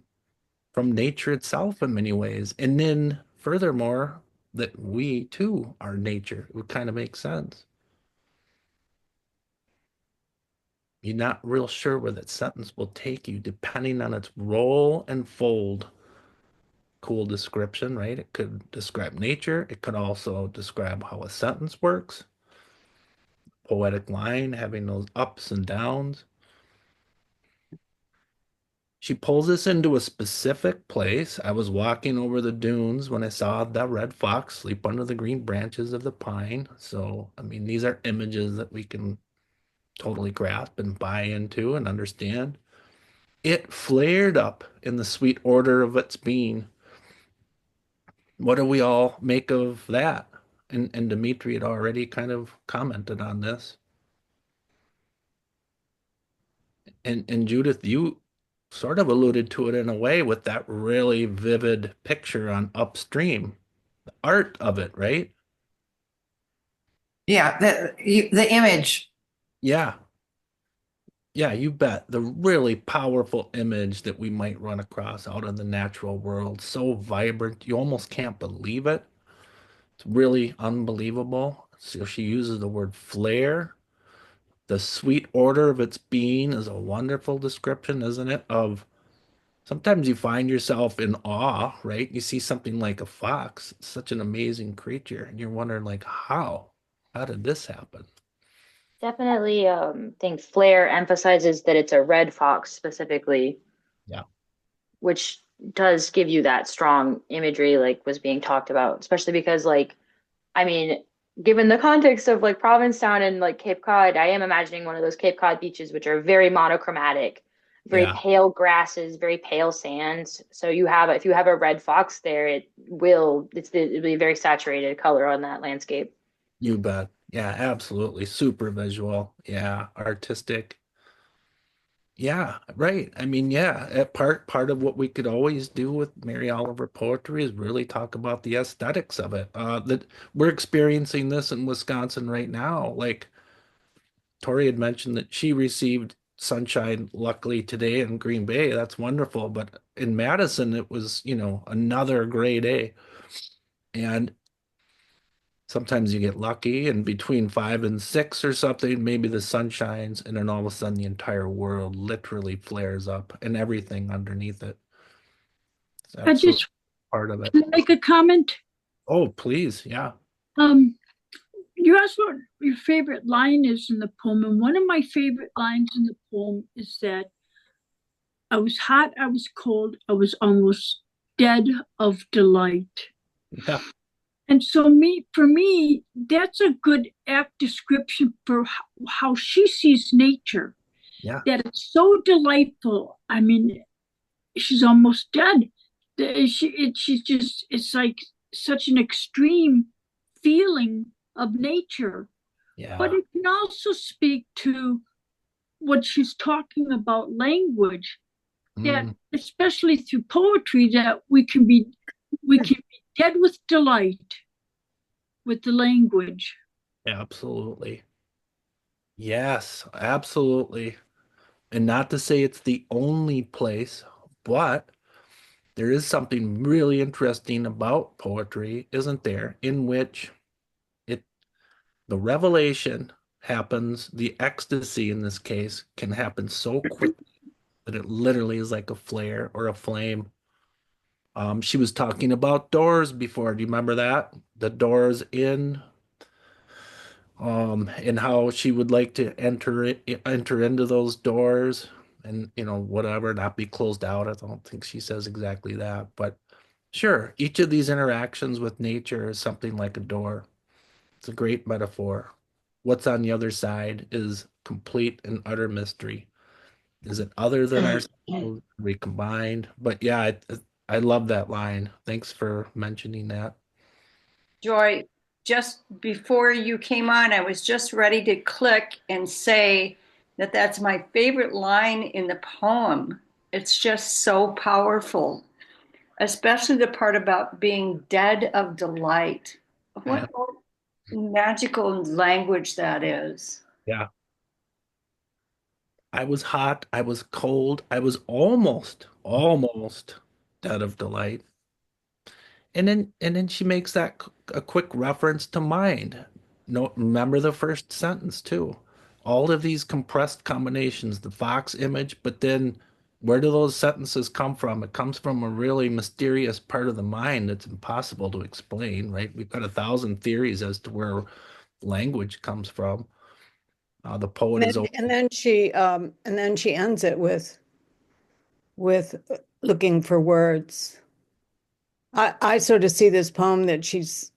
nature itself in many ways. And then furthermore, that we too are nature. It would kind of make sense. You're not real sure where that sentence will take you, depending on its roll and fold. Cool description, right? It could describe nature. It could also describe how a sentence works. Poetic line, having those ups and downs. She pulls us into a specific place. I was walking over the dunes when I saw the red fox sleep under the green branches of the pine. So, I mean, these are images that we can totally grasp and buy into and understand. It flared up in the sweet order of its being. What do we all make of that? And Dimitri had already kind of commented on this. And Judith, you sort of alluded to it in a way with that really vivid picture on Upstream, the art of it, right? Yeah, the image. Yeah. Yeah, you bet. The really powerful image that we might run across out in the natural world, so vibrant, you almost can't believe it. It's really unbelievable. So she uses the word flare. The sweet order of its being is a wonderful description, isn't it? Of sometimes you find yourself in awe, right? You see something like a fox, it's such an amazing creature, and you're wondering, like, how? How did this happen? Definitely think Flair emphasizes that it's a red fox specifically, Yeah. which does give you that strong imagery like was being talked about, especially because like I mean, given the context of like Provincetown and like Cape Cod, I am imagining one of those Cape Cod beaches which are very monochromatic, very Yeah. pale grasses, very pale sands. So you have if you have a red fox there, it'll be a very saturated color on that landscape. You bet. Yeah, absolutely. Super visual. Yeah, artistic. Yeah, right. I mean, yeah, part of what we could always do with Mary Oliver poetry is really talk about the aesthetics of it. That we're experiencing this in Wisconsin right now. Like Tori had mentioned that she received sunshine luckily today in Green Bay. That's wonderful. But in Madison, it was, another gray day. And sometimes you get lucky, and between 5 and 6 or something, maybe the sun shines, and then all of a sudden the entire world literally flares up and everything underneath it. It's I absolutely just part of it. can I make a comment. Oh, please. Yeah. Um, you asked what your favorite line is in the poem, and one of my favorite lines in the poem is that I was hot, I was cold, I was almost dead of delight. Yeah. And so for me, that's a good apt description for how she sees nature. Yeah. That it's so delightful. I mean, she's almost dead. She's just, it's like such an extreme feeling of nature. But Yeah. it can also speak to what she's talking about language, that Mm, especially through poetry, that we can be dead with delight with the language. absolutely. Yes, absolutely. And not to say it's the only place, but there is something really interesting about poetry, isn't there? In which it the revelation happens, the ecstasy in this case can happen so quickly that it literally is like a flare or a flame. She was talking about doors before. Do you remember that? The doors in, and how she would like to enter into those doors and whatever, not be closed out. I don't think she says exactly that, but sure, each of these interactions with nature is something like a door. It's a great metaphor. What's on the other side is complete and utter mystery. Is it other than ourselves? Are we combined? But yeah, I love that line. Thanks for mentioning that. Joy, just before you came on, I was just ready to click and say that that's my favorite line in the poem. It's just so powerful, especially the part about being dead of delight. Yeah. What magical language that is. Yeah. I was hot, I was cold, I was almost dead of delight. And then she makes that a quick reference to mind. No, remember the first sentence too. All of these compressed combinations, the Fox image, but then where do those sentences come from? It comes from a really mysterious part of the mind that's impossible to explain, right? We've got 1,000 theories as to where language comes from. The poet is open. And then she ends it with looking for words. I sort of see this poem that she's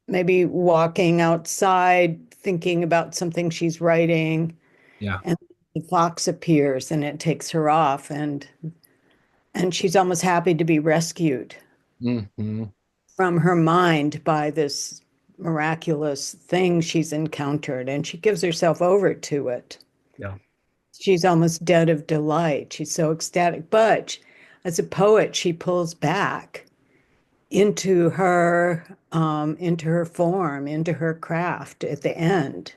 maybe walking outside, thinking about something she's writing, Yeah. and the fox appears and it takes her off, and she's almost happy to be rescued Hmm. from her mind by this miraculous thing she's encountered, and she gives herself over to it. Yeah. She's almost dead of delight. She's so ecstatic. But as a poet, she pulls back into her form, into her craft at the end.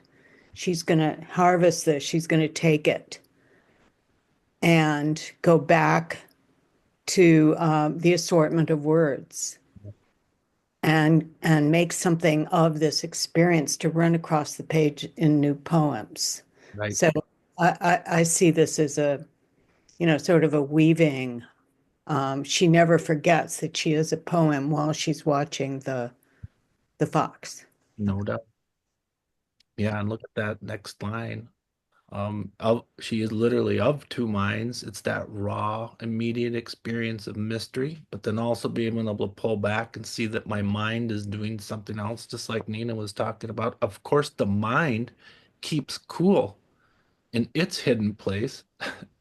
She's going to harvest this. She's going to take it and go back to the assortment of words and make something of this experience to run across the page in new poems. Right. So I see this as a, sort of a weaving. She never forgets that she is a poem while she's watching the fox. No doubt. Yeah, and look at that next line. She is literally of two minds. It's that raw, immediate experience of mystery, but then also being able to pull back and see that my mind is doing something else, just like Nina was talking about. Of course, the mind keeps cool in its hidden place,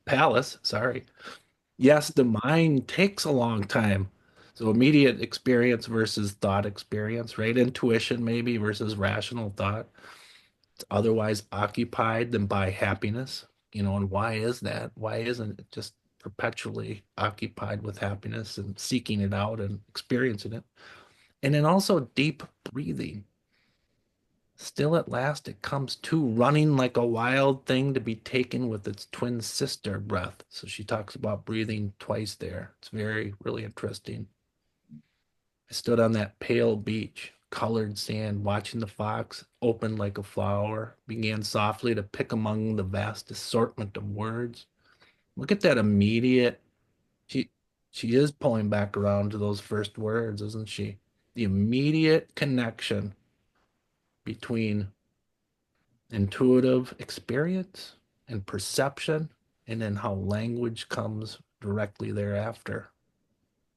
palace, sorry. Yes, the mind takes a long time. So immediate experience versus thought experience, right? Intuition maybe versus rational thought. It's otherwise occupied than by happiness, and why is that? Why isn't it just perpetually occupied with happiness and seeking it out and experiencing it? And then also deep breathing. Still at last it comes to running like a wild thing to be taken with its twin sister breath. So she talks about breathing twice there. It's very, really interesting. I stood on that pale beach, colored sand, watching the fox open like a flower, began softly to pick among the vast assortment of words. Look at that immediate. She she is pulling back around to those first words, isn't she? the immediate connection between intuitive experience and perception, and then how language comes directly thereafter.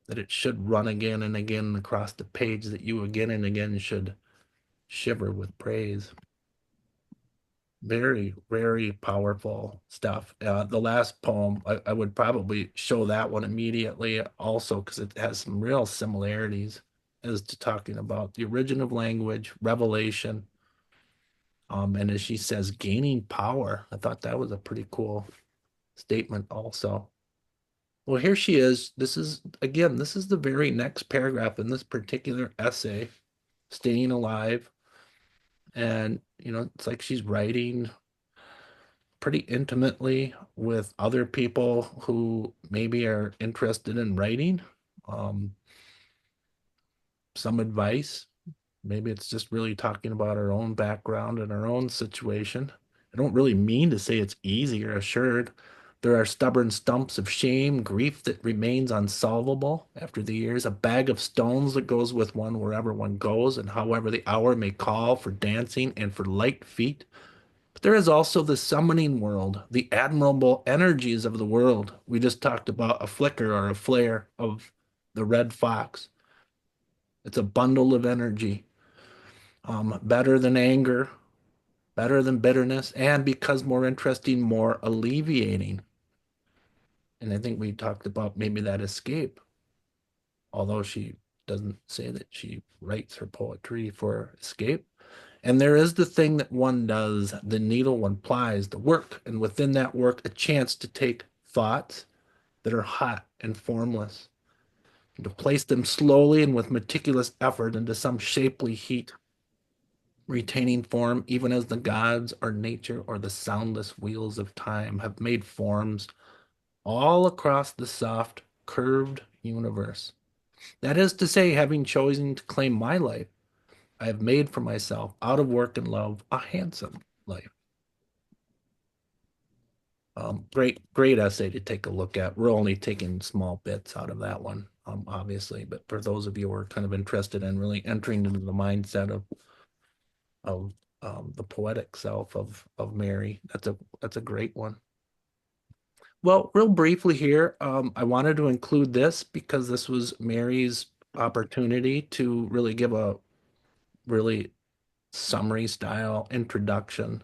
That it should run again and again across the page, that you again and again should shiver with praise. Very, very powerful stuff. The last poem, I would probably show that one immediately also, because it has some real similarities as to talking about the origin of language, revelation, and as she says, gaining power. I thought that was a pretty cool statement also. Well, here she is. This is, again, this is the very next paragraph in this particular essay, Staying Alive. And, it's like she's writing pretty intimately with other people who maybe are interested in writing. Um, some advice. Maybe it's just really talking about our own background and our own situation. I don't really mean to say it's easy or assured. There are stubborn stumps of shame, grief that remains unsolvable after the years, a bag of stones that goes with one wherever one goes, and however the hour may call for dancing and for light feet. But there is also the summoning world, the admirable energies of the world. We just talked about a flicker or a flare of the red fox. It's a bundle of energy, better than anger, better than bitterness, and because more interesting, more alleviating. And I think we talked about maybe that escape, although she doesn't say that she writes her poetry for escape. And there is the thing that one does, the needle one plies, the work, and within that work, a chance to take thoughts that are hot and formless, and to place them slowly and with meticulous effort into some shapely heat, retaining form even as the gods or nature or the soundless wheels of time have made forms all across the soft, curved universe. That is to say, having chosen to claim my life, I have made for myself, out of work and love, a handsome life. Great essay to take a look at. We're only taking small bits out of that one, obviously, but for those of you who are kind of interested in really entering into the mindset of the poetic self of Mary, that's a great one. Well, real briefly here, I wanted to include this because this was Mary's opportunity to really give a really summary style introduction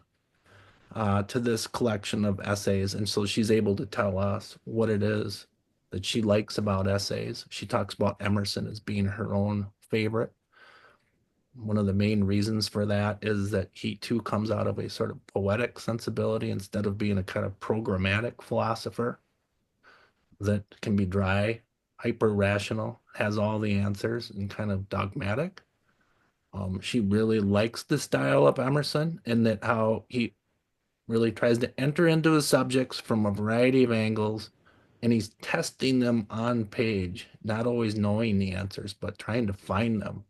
to this collection of essays. And so she's able to tell us what it is that she likes about essays. She talks about Emerson as being her own favorite. One of the main reasons for that is that he too comes out of a sort of poetic sensibility instead of being a kind of programmatic philosopher that can be dry, hyper rational, has all the answers, and kind of dogmatic. She really likes the style of Emerson and that how he really tries to enter into his subjects from a variety of angles, and he's testing them on page, not always knowing the answers, but trying to find them.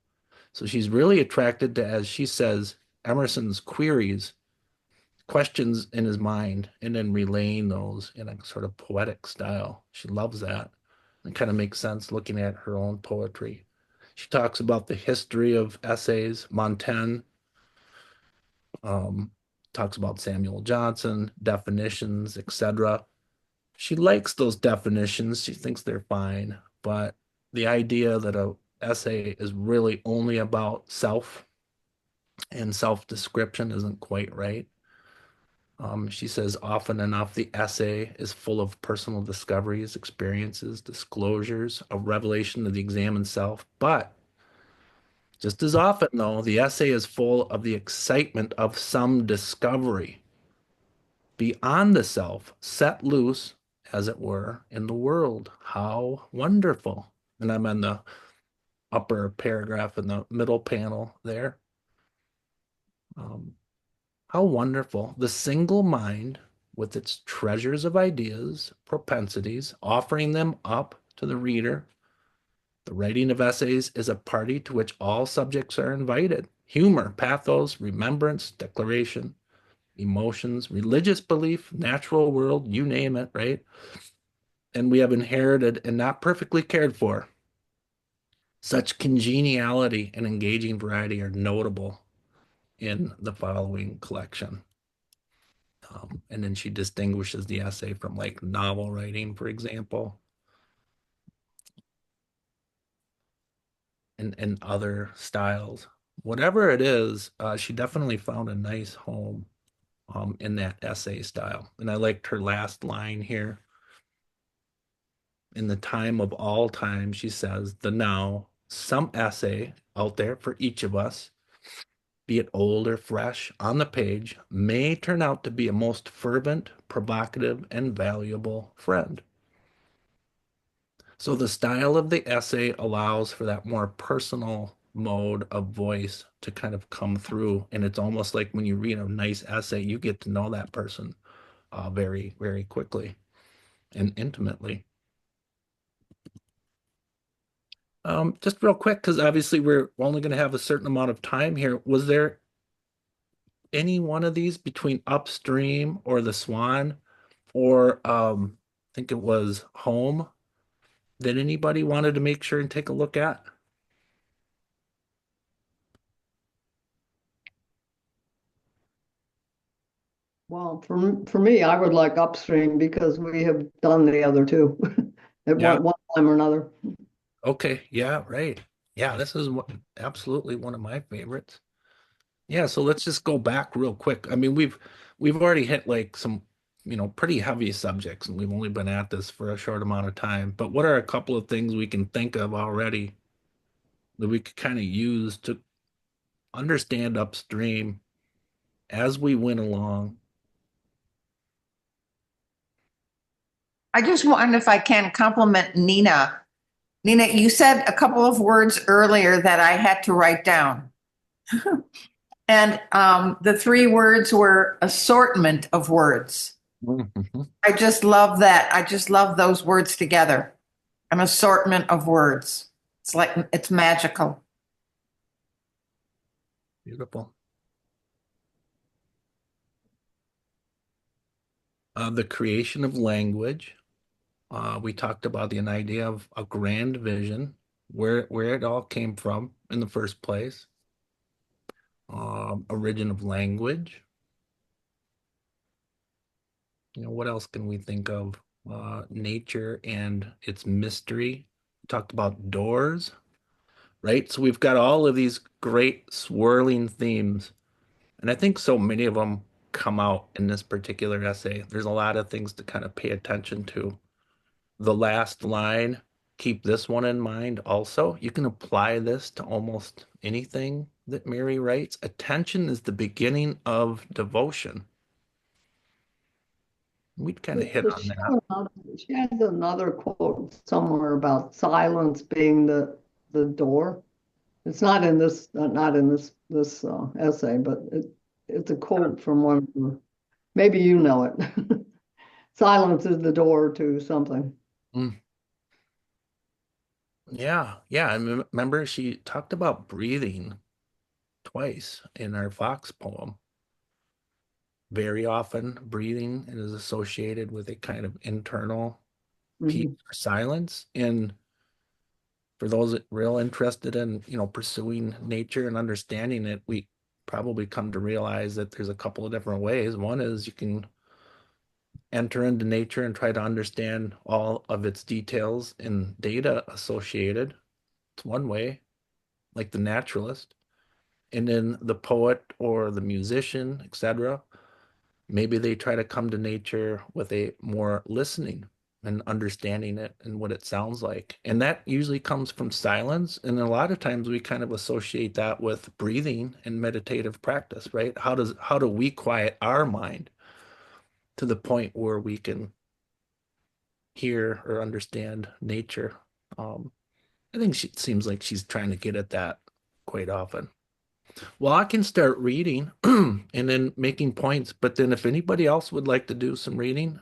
So she's really attracted to, as she says, Emerson's queries, questions in his mind, and then relaying those in a sort of poetic style. She loves that. It kind of makes sense looking at her own poetry. She talks about the history of essays, Montaigne, um, talks about Samuel Johnson, definitions, etc. She likes those definitions. She thinks they're fine, but the idea that a essay is really only about self and self-description isn't quite right. She says often enough the essay is full of personal discoveries, experiences, disclosures, a revelation of the examined self. But just as often, though, the essay is full of the excitement of some discovery beyond the self, set loose, as it were, in the world. How wonderful. And I'm on the upper paragraph in the middle panel there. How wonderful. The single mind, with its treasures of ideas, propensities, offering them up to the reader. The writing of essays is a party to which all subjects are invited. Humor, pathos, remembrance, declaration, emotions, religious belief, natural world, you name it, right? And we have inherited and not perfectly cared for Such congeniality and engaging variety are notable in the following collection. And then she distinguishes the essay from like novel writing, for example, and other styles. Whatever it is, she definitely found a nice home in that essay style. And I liked her last line here. In the time of all time, she says, the now, some essay out there for each of us, be it old or fresh, on the page, may turn out to be a most fervent, provocative, and valuable friend. So the style of the essay allows for that more personal mode of voice to kind of come through. And it's almost like when you read a nice essay, you get to know that person very, very quickly and intimately. Just real quick, because obviously we're only going to have a certain amount of time here. Was there any one of these between Upstream or The Swan or I think it was Home that anybody wanted to make sure and take a look at? Well, for me, I would like Upstream because we have done the other two at Yeah. one time or another. Okay. Yeah. Right. Yeah. This is absolutely one of my favorites. Yeah. So let's just go back real quick. I mean, we've already hit like some, pretty heavy subjects, and we've only been at this for a short amount of time. But what are a couple of things we can think of already that we could kind of use to understand Upstream as we went along? I just wonder if I can compliment Nina. Nina, you said a couple of words earlier that I had to write down. And the three words were assortment of words. Mhm. I just love that. I just love those words together. An assortment of words. It's like it's magical. Beautiful. The creation of language. We talked about the idea of a grand vision, where it all came from in the first place. Origin of language. What else can we think of? Nature and its mystery. We talked about doors, right? So we've got all of these great swirling themes, and I think so many of them come out in this particular essay. There's a lot of things to kind of pay attention to. The last line, keep this one in mind also. You can apply this to almost anything that Mary writes. Attention is the beginning of devotion. We'd kind of hit Does on she that. have she has another quote somewhere about silence being the door. It's not in this not in this essay, but it's a quote from one of the, maybe you know it. Silence is the door to something. Mm. Yeah, yeah. Remember she talked about breathing twice in our Fox poem. Very often, breathing is associated with a kind of internal peace Mhm. or silence. And for those that real interested in, pursuing nature and understanding it, we probably come to realize that there's a couple of different ways. One is you can enter into nature and try to understand all of its details and data associated. It's one way, like the naturalist. And then the poet or the musician, etc., maybe they try to come to nature with a more listening and understanding it and what it sounds like. And that usually comes from silence. And a lot of times we kind of associate that with breathing and meditative practice, right? How do we quiet our mind to the point where we can hear or understand nature? Um, I think she seems like she's trying to get at that quite often. Well, I can start reading and then making points, but then if anybody else would like to do some reading,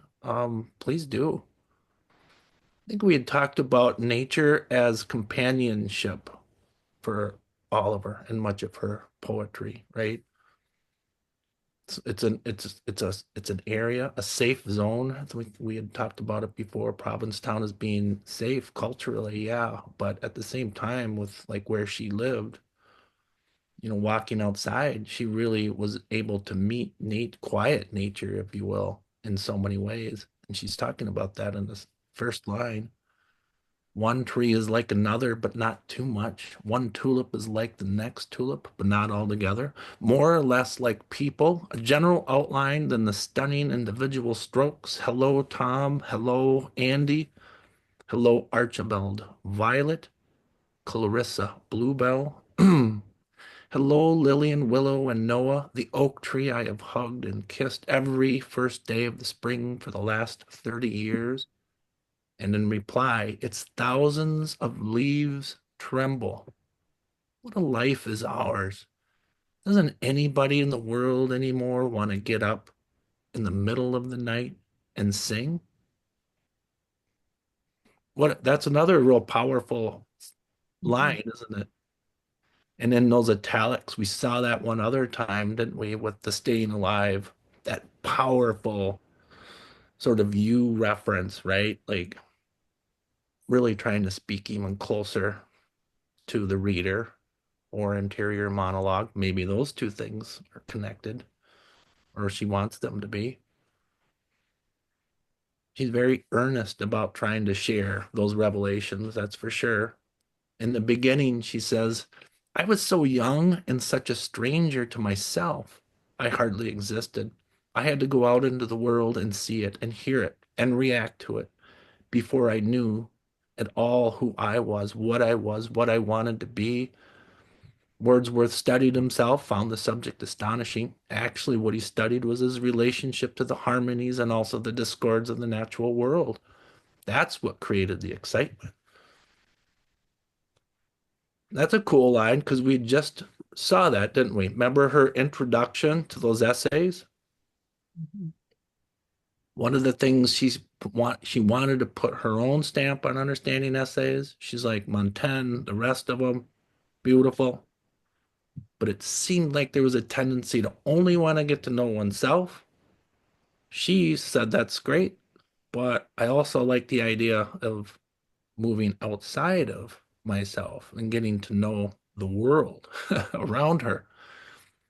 please do. I think we had talked about nature as companionship for Oliver and much of her poetry, right? It's an area, a safe zone. We had talked about it before. Provincetown as being safe culturally, yeah, but at the same time, with like where she lived, walking outside, she really was able to meet quiet nature, if you will, in so many ways. And she's talking about that in this first line. One tree is like another, but not too much. One tulip is like the next tulip, but not altogether. More or less like people, a general outline than the stunning individual strokes. Hello, Tom. Hello, Andy. Hello, Archibald. Violet, Clarissa, Bluebell. Hello, Lillian, Willow, and Noah, the oak tree I have hugged and kissed every first day of the spring for the last 30 years. And in reply, its thousands of leaves tremble. What a life is ours. Doesn't anybody in the world anymore want to get up in the middle of the night and sing? That's another real powerful line, isn't it? And in those italics, we saw that one other time, didn't we, with the staying alive, that powerful sort of you reference, right? Like really trying to speak even closer to the reader or interior monologue. Maybe those two things are connected, or she wants them to be. She's very earnest about trying to share those revelations, that's for sure. In the beginning, she says, I was so young and such a stranger to myself. I hardly existed. I had to go out into the world and see it and hear it and react to it before I knew at all who I was, what I wanted to be. Wordsworth studied himself, found the subject astonishing. Actually, what he studied was his relationship to the harmonies and also the discords of the natural world. That's what created the excitement. That's a cool line because we just saw that, didn't we? Remember her introduction to those essays? One of the things she wanted to put her own stamp on understanding essays. She's like Montaigne, the rest of them, beautiful. But it seemed like there was a tendency to only want to get to know oneself. She said that's great, but I also like the idea of moving outside of myself and getting to know the world around her.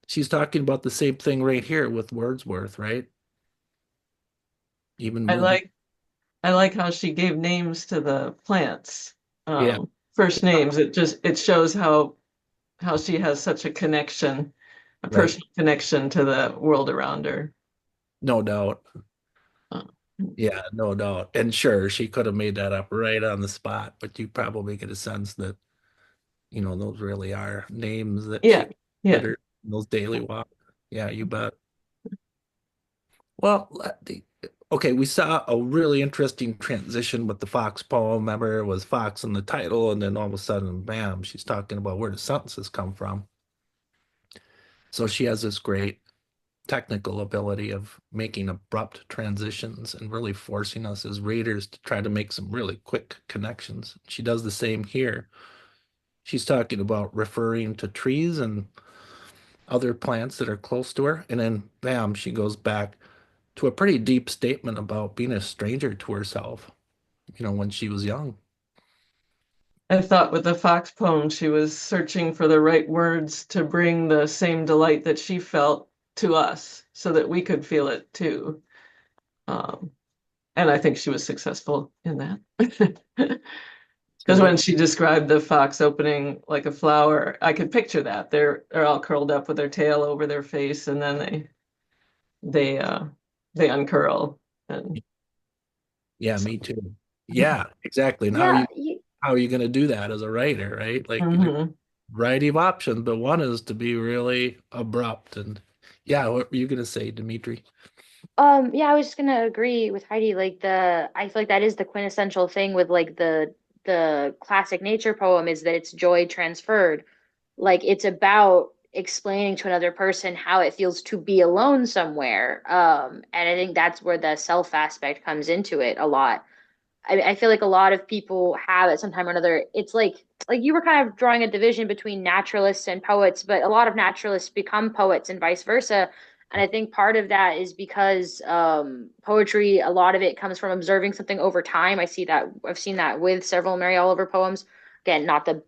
She's talking about the same thing right here with Wordsworth, right? Even I moving. I like how she gave names to the plants. Yeah, First names. It shows how she has such a connection, a right. personal connection to the world around her. No doubt. Uh, Yeah, no doubt. And sure, she could have made that up right on the spot, but you probably get a sense that, those really are names that yeah, she yeah. considered in those daily walks. Yeah, you bet. Well, okay, we saw a really interesting transition with the Fox poem. Remember, it was Fox in the title, and then all of a sudden, bam, she's talking about where the sentences come from. So she has this great technical ability of making abrupt transitions and really forcing us as readers to try to make some really quick connections. She does the same here. She's talking about referring to trees and other plants that are close to her, and then bam, she goes back to a pretty deep statement about being a stranger to herself, when she was young. I thought with the Fox poem, she was searching for the right words to bring the same delight that she felt to us so that we could feel it too. Um, and I think she was successful in that. Because when she described the fox opening like a flower, I could picture that. They're all curled up with their tail over their face, and then they they uncurl. And Yeah, me too. Yeah, exactly. And Yeah, how are you going to do that as a writer, right? Like there's Mhm. a variety of options, but one is to be really abrupt. And yeah, what were you going to say, Dimitri? yeah, I was just gonna agree with Heidi. I feel like that is the quintessential thing with like the classic nature poem is that it's joy transferred. Like it's about explaining to another person how it feels to be alone somewhere. And I think that's where the self aspect comes into it a lot. I feel like a lot of people have at some time or another. It's like you were kind of drawing a division between naturalists and poets, but a lot of naturalists become poets and vice versa. And I think part of that is because poetry, a lot of it comes from observing something over time. I've seen that with several Mary Oliver poems. Again, not the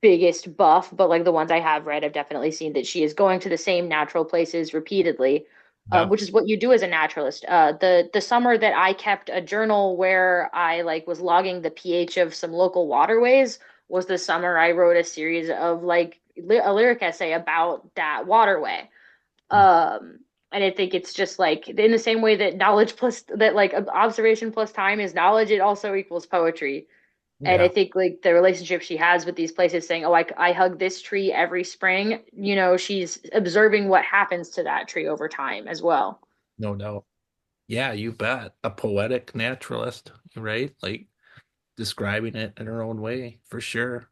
biggest buff, but like the ones I have read, I've definitely seen that she is going to the same natural places repeatedly, Yeah. which is what you do as a naturalist. The summer that I kept a journal where I like was logging the pH of some local waterways was the summer I wrote a series of like a lyric essay about that waterway. And I think it's just like in the same way that knowledge plus that like observation plus time is knowledge, it also equals poetry. And I Yeah. think like the relationship she has with these places saying, oh, I hug this tree every spring, you know, she's observing what happens to that tree over time as well. No doubt. Yeah, you bet. A poetic naturalist, right? Like describing it in her own way, for sure.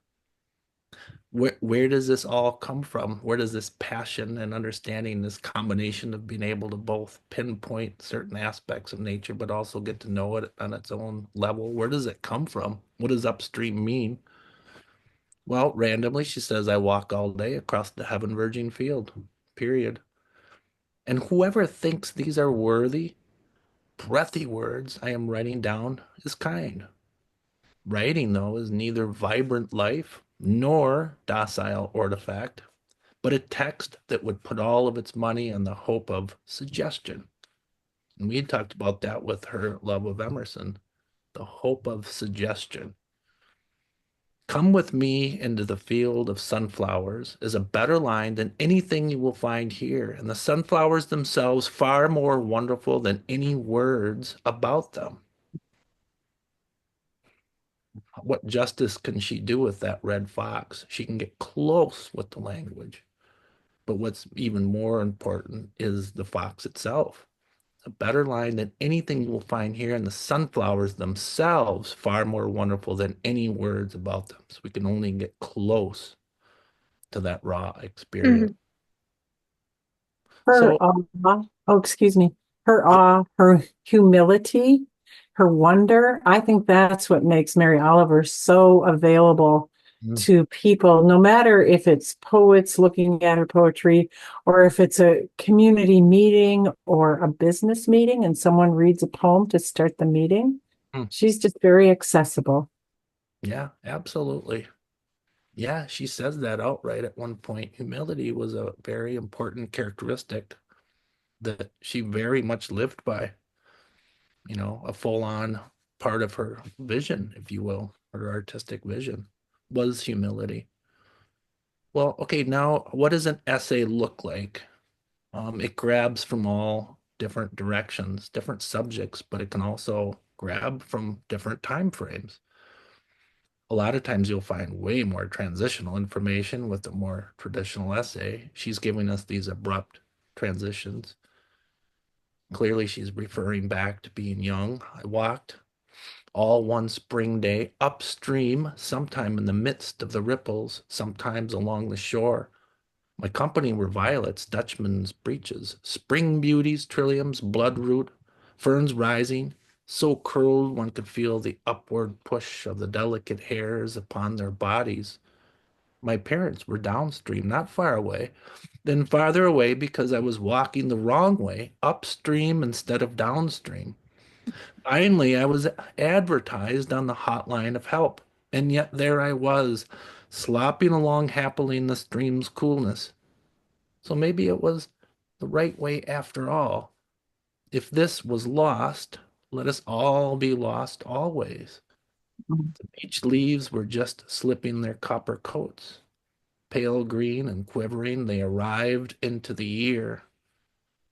Where does this all come from? Where does this passion and understanding, this combination of being able to both pinpoint certain aspects of nature, but also get to know it on its own level? Where does it come from? What does upstream mean? Well, randomly, she says, I walk all day across the heaven virgin field, period. And whoever thinks these are worthy, breathy words I am writing down is kind. Writing, though, is neither vibrant life nor docile artifact, but a text that would put all of its money on the hope of suggestion. And we had talked about that with her love of Emerson, the hope of suggestion. Come with me into the field of sunflowers is a better line than anything you will find here, and the sunflowers themselves far more wonderful than any words about them. What justice can she do with that red fox? She can get close with the language. But what's even more important is the fox itself. A better line than anything you will find here, and the sunflowers themselves far more wonderful than any words about them. So we can only get close to that raw experience. Her So awe, oh, excuse me, her awe, her humility, her wonder. I think that's what makes Mary Oliver so available mm, to people, no matter if it's poets looking at her poetry or if it's a community meeting or a business meeting and someone reads a poem to start the meeting. mm, She's just very accessible. yeah, absolutely. Yeah, she says that outright at one point. Humility was a very important characteristic that she very much lived by, a full-on part of her vision, if you will, her artistic vision was humility. Well, okay, now what does an essay look like? It grabs from all different directions, different subjects, but it can also grab from different time frames. A lot of times you'll find way more transitional information with a more traditional essay. She's giving us these abrupt transitions. Clearly, she's referring back to being young. I walked all one spring day upstream, sometime in the midst of the ripples, sometimes along the shore. My company were violets, Dutchman's breeches, spring beauties, trilliums, bloodroot, ferns rising, so curled one could feel the upward push of the delicate hairs upon their bodies. My parents were downstream, not far away, then farther away because I was walking the wrong way, upstream instead of downstream. Finally, I was advertised on the hotline of help, and yet there I was, slopping along happily in the stream's coolness. So maybe it was the right way after all. If this was lost, let us all be lost always. The beech leaves were just slipping their copper coats. Pale green and quivering, they arrived into the year.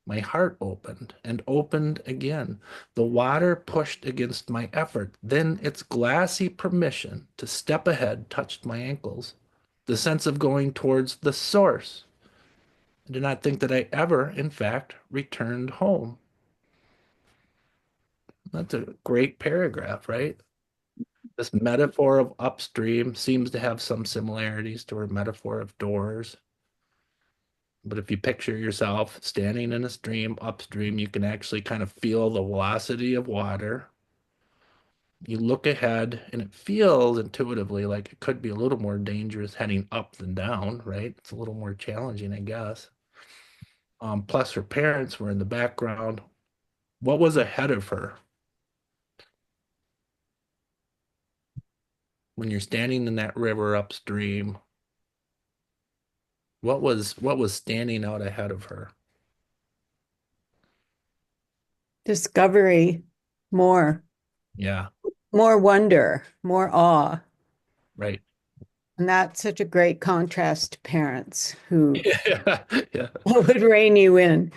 My heart opened and opened again. The water pushed against my effort. Then its glassy permission to step ahead touched my ankles. The sense of going towards the source. I did not think that I ever, in fact, returned home. That's a great paragraph, right? This metaphor of upstream seems to have some similarities to our metaphor of doors. But if you picture yourself standing in a stream upstream, you can actually kind of feel the velocity of water. You look ahead and it feels intuitively like it could be a little more dangerous heading up than down, right? It's a little more challenging, I guess. Plus her parents were in the background. What was ahead of her? When you're standing in that river upstream, what was standing out ahead of her? Discovery, more, Yeah, more wonder, more awe. right. And that's such a great contrast to parents who Yeah, yeah. would rein you in.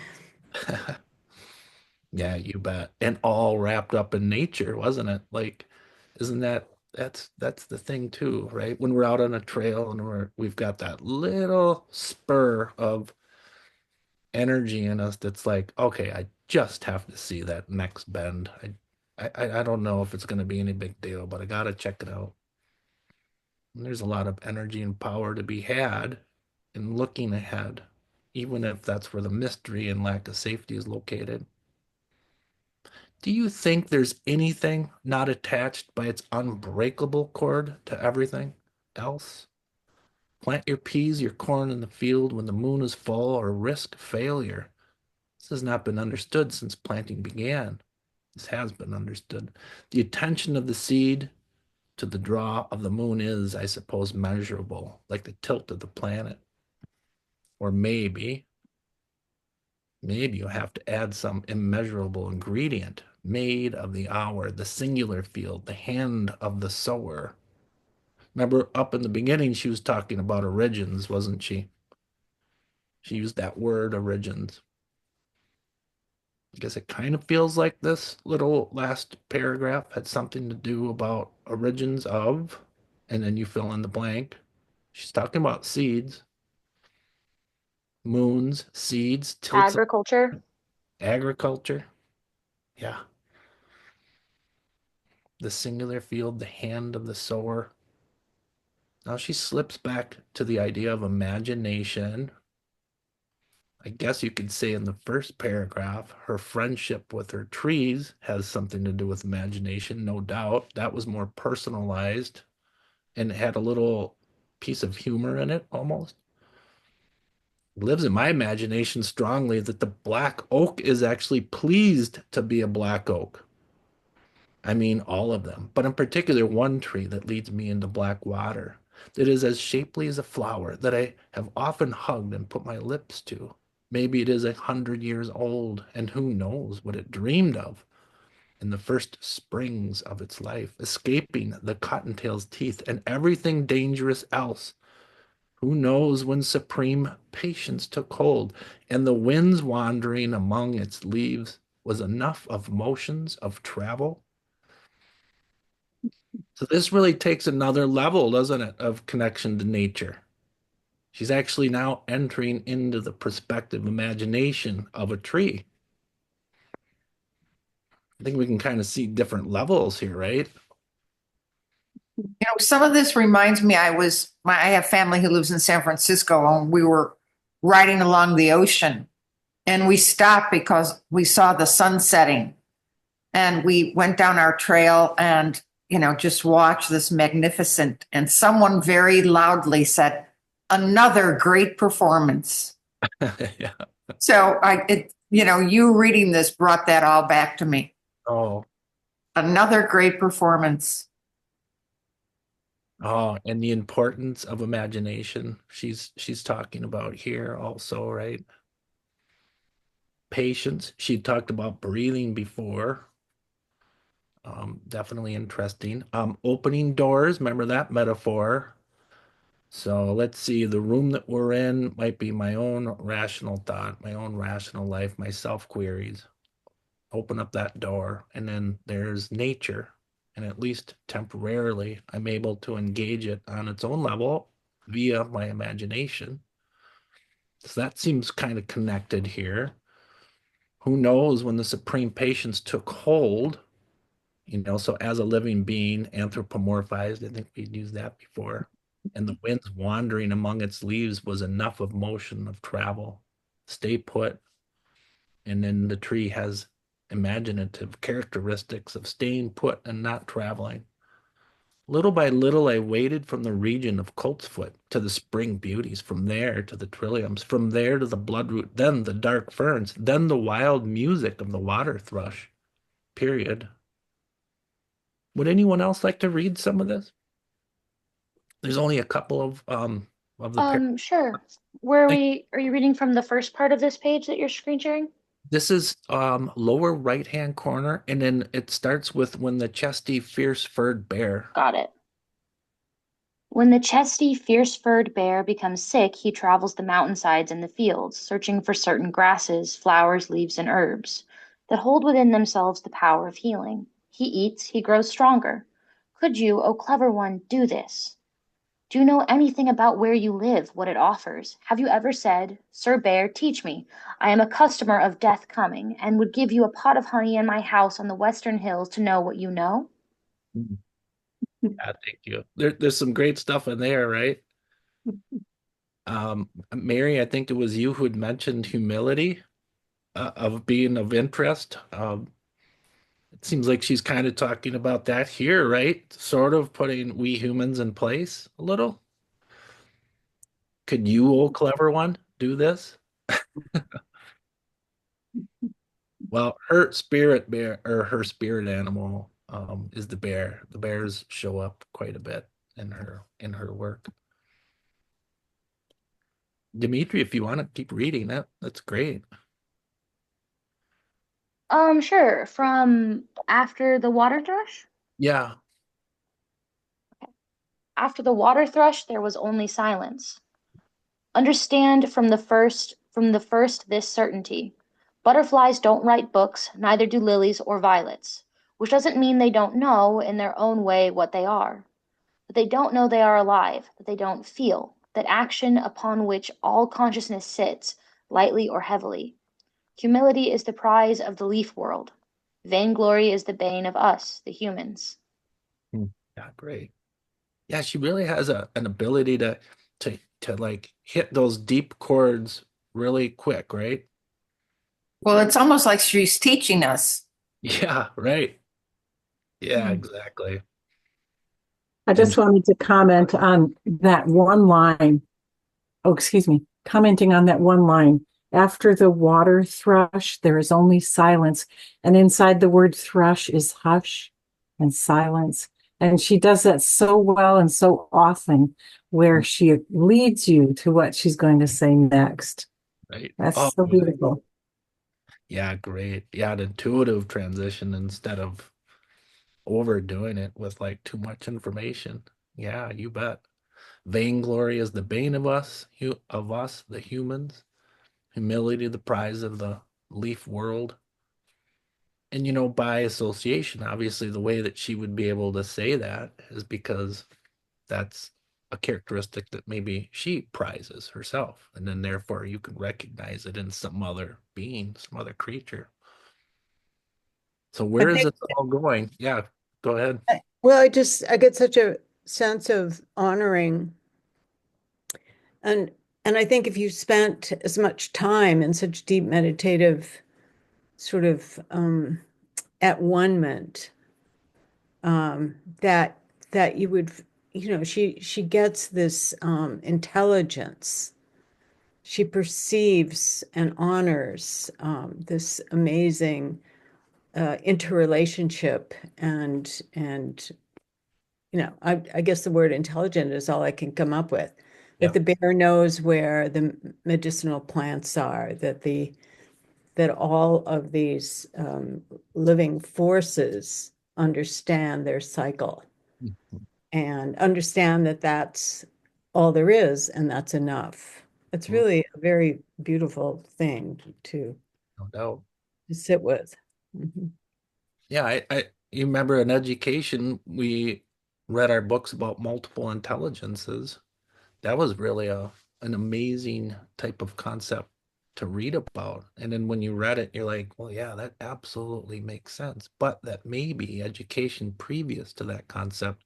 Yeah, you bet. And all wrapped up in nature, wasn't it? Like, isn't that's the thing too, right? When we're out on a trail and we've got that little spur of energy in us that's like, okay, I just have to see that next bend. I don't know if it's gonna be any big deal, but I gotta check it out. And there's a lot of energy and power to be had in looking ahead, even if that's where the mystery and lack of safety is located. Do you think there's anything not attached by its unbreakable cord to everything else? Plant your peas, your corn in the field when the moon is full, or risk failure. This has not been understood since planting began. This has been understood. The attention of the seed to the draw of the moon is, I suppose, measurable, like the tilt of the planet. Or maybe you have to add some immeasurable ingredient made of the hour, the singular field, the hand of the sower. Remember, up in the beginning, she was talking about origins, wasn't she? She used that word, origins. I guess it kind of feels like this little last paragraph had something to do about origins of, and then you fill in the blank. She's talking about seeds, moons, seeds, tilts, Agriculture. agriculture. Yeah. The singular field, the hand of the sower. Now she slips back to the idea of imagination. I guess you could say in the first paragraph, her friendship with her trees has something to do with imagination, no doubt. That was more personalized and had a little piece of humor in it almost. Lives in my imagination strongly that the black oak is actually pleased to be a black oak. I mean, all of them, but in particular, one tree that leads me into black water that is as shapely as a flower that I have often hugged and put my lips to. Maybe it is 100 years old, and who knows what it dreamed of in the first springs of its life, escaping the cottontail's teeth and everything dangerous else. Who knows when supreme patience took hold, and the winds wandering among its leaves was enough of motions of travel. So this really takes another level, doesn't it, of connection to nature. She's actually now entering into the perspective imagination of a tree. I think we can kind of see different levels here, right? Some of this reminds me, I have family who lives in San Francisco, and we were riding along the ocean, and we stopped because we saw the sun setting, and we went down our trail and, just watched this magnificent, and someone very loudly said, "Another great performance." Yeah. So you reading this brought that all back to me. Oh, Another great performance. oh, and the importance of imagination. She's talking about here also, right? Patience. She talked about breathing before. Definitely interesting. Opening doors. Remember that metaphor? So let's see. The room that we're in might be my own rational thought, my own rational life, my self queries. Open up that door, and then there's nature. And at least temporarily, I'm able to engage it on its own level via my imagination. So that seems kind of connected here. Who knows when the supreme patience took hold? So as a living being, anthropomorphized, I think we'd used that before. And the winds wandering among its leaves was enough of motion of travel. Stay put. And then the tree has imaginative characteristics of staying put and not traveling. Little by little, I waded from the region of coltsfoot to the spring beauties, from there to the trilliums, from there to the bloodroot, then the dark ferns, then the wild music of the water thrush. Period. Would anyone else like to read some of this? There's only a couple of the Sure. like Are you reading from the first part of this page that you're screen sharing? this is lower right hand corner, and then it starts with when the chesty fierce furred bear. Got it. When the chesty, fierce-furred bear becomes sick, he travels the mountainsides and the fields, searching for certain grasses, flowers, leaves, and herbs that hold within themselves the power of healing. He eats, he grows stronger. Could you, O clever one, do this? Do you know anything about where you live, what it offers? Have you ever said, Sir Bear, teach me. I am a customer of death coming, and would give you a pot of honey in my house on the western hills to know what you know? Yeah, thank you. There's some great stuff in there, right? Mary, I think it was you who had mentioned humility of being of interest. It seems like she's kind of talking about that here, right? Sort of putting we humans in place a little. Could you, old clever one, do this? Well, her spirit bear or her spirit animal is the bear. The bears show up quite a bit in her work. Dimitri, if you want to keep reading that, that's great. Sure. From After the Water Thrush? Yeah. After the water thrush, there was only silence. Understand from the first this certainty. Butterflies don't write books, neither do lilies or violets, which doesn't mean they don't know in their own way what they are. That they don't know they are alive, that they don't feel, that action upon which all consciousness sits, lightly or heavily. Humility is the prize of the leaf world. Vainglory is the bane of us, the humans. Yeah, great. Yeah, she really has an ability to like hit those deep chords really quick, right? Well, it's almost like she's teaching us. Yeah, right. Yeah, exactly. I And just wanted to comment on that one line. Oh, excuse me. Commenting on that one line. After the water thrush, there is only silence. And inside the word thrush is hush and silence. And she does that so well and so often, where she leads you to what she's going to say next. right. Oh, That's so beautiful. yeah, great. Yeah, an intuitive transition instead of overdoing it with like too much information. Yeah, you bet. Vainglory is the bane of us, the humans. Humility, the prize of the leaf world. And by association, obviously, the way that she would be able to say that is because that's a characteristic that maybe she prizes herself. And then therefore you can recognize it in some other being, some other creature. So I where is think, it all going? Yeah, go ahead. well, I get such a sense of honoring and I think if you spent as much time in such deep meditative sort of at one-ment, that you would, she gets this intelligence. She perceives and honors this amazing interrelationship and I guess the word intelligent is all I can come up with. That Yep. the bear knows where the medicinal plants are, that all of these living forces understand their cycle and understand that that's all there is and that's enough. It's really a very beautiful thing No doubt. to sit with. Mhm. Yeah, I you remember in education we read our books about multiple intelligences. That was really a an amazing type of concept to read about. And then when you read it, you're like, well, yeah, that absolutely makes sense. But that maybe education previous to that concept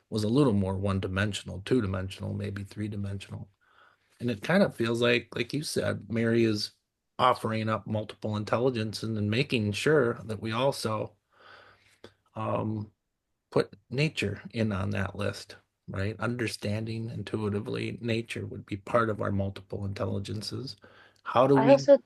was a little more one-dimensional, two-dimensional, maybe three-dimensional. And it kind of feels like you said, Mary is offering up multiple intelligence and then making sure that we also um, put nature in on that list, right? Understanding intuitively nature would be part of our multiple intelligences. How do I we, also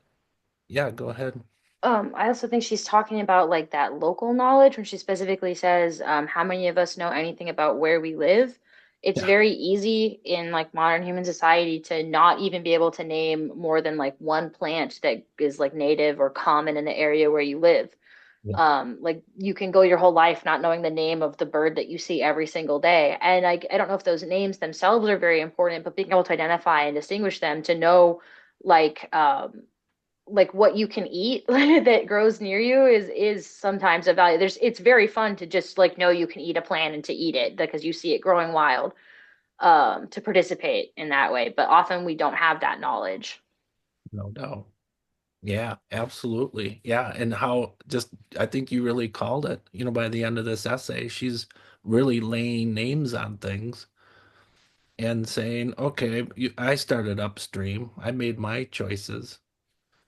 yeah, go ahead. I also think she's talking about like that local knowledge when she specifically says, how many of us know anything about where we live? It's Yeah, very easy in like modern human society to not even be able to name more than like one plant that is like native or common in the area where you live. yeah, Like you can go your whole life not knowing the name of the bird that you see every single day. And I don't know if those names themselves are very important, but being able to identify and distinguish them to know like like what you can eat that grows near you is sometimes a value. It's very fun to just like know you can eat a plant and to eat it because you see it growing wild, to participate in that way. But often we don't have that knowledge. no doubt. Yeah, absolutely. Yeah. And how just, I think you really called it, by the end of this essay, she's really laying names on things and saying, okay, I started upstream. I made my choices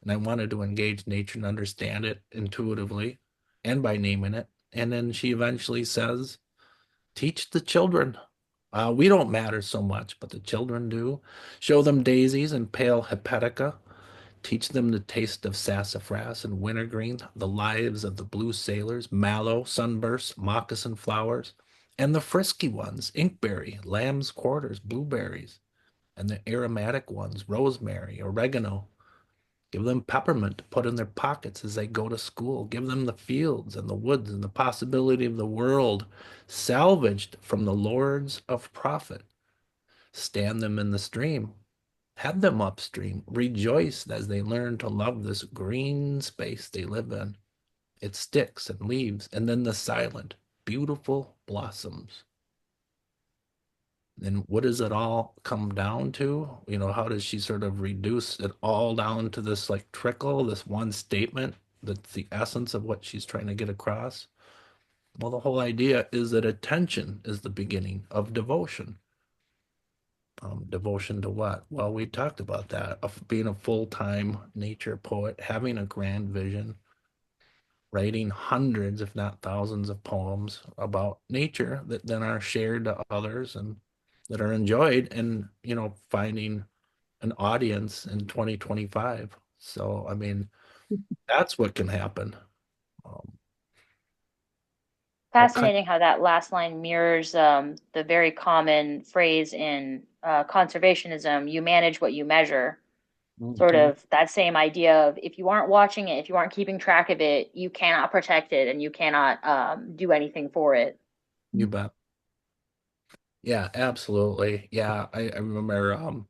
and I wanted to engage nature and understand it intuitively and by naming it. And then she eventually says, teach the children. We don't matter so much, but the children do. Show them daisies and pale hepatica. Teach them the taste of sassafras and wintergreen, the lives of the blue sailors, mallow, sunbursts, moccasin flowers, and the frisky ones, inkberry, lamb's quarters, blueberries, and the aromatic ones, rosemary, oregano. Give them peppermint to put in their pockets as they go to school. Give them the fields and the woods and the possibility of the world salvaged from the lords of profit. Stand them in the stream. Have them upstream. Rejoice as they learn to love this green space they live in. Its sticks and leaves, and then the silent, beautiful blossoms. And what does it all come down to? How does she sort of reduce it all down to this like trickle, this one statement that's the essence of what she's trying to get across? Well, the whole idea is that attention is the beginning of devotion. Devotion to what? Well, we talked about that, of being a full-time nature poet, having a grand vision, writing hundreds, if not thousands, of poems about nature that then are shared to others and that are enjoyed, and finding an audience in 2025. So, I mean, that's what can happen. Um, all kind. Fascinating how that last line mirrors the very common phrase in conservationism, you manage what you measure. Sort Mhm. of that same idea of if you aren't watching it, if you aren't keeping track of it, you cannot protect it and you cannot do anything for it. You bet. Yeah, absolutely. Yeah, I remember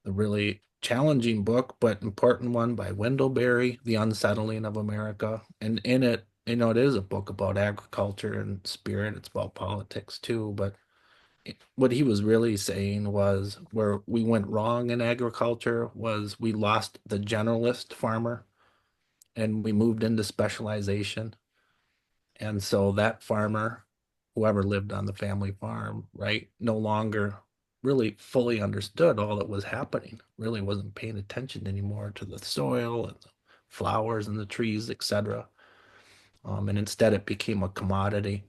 the really challenging book, but important one by Wendell The Unsettling of America. And in it, it is a book about agriculture and spirit. It's about politics too. But what he was really saying was where we went wrong in agriculture was we lost the generalist farmer and we moved into specialization. And so that farmer, whoever lived on the family farm, right, no longer really fully understood all that was happening, really wasn't paying attention anymore to the soil and the flowers and the trees, etc. And instead it became a commodity.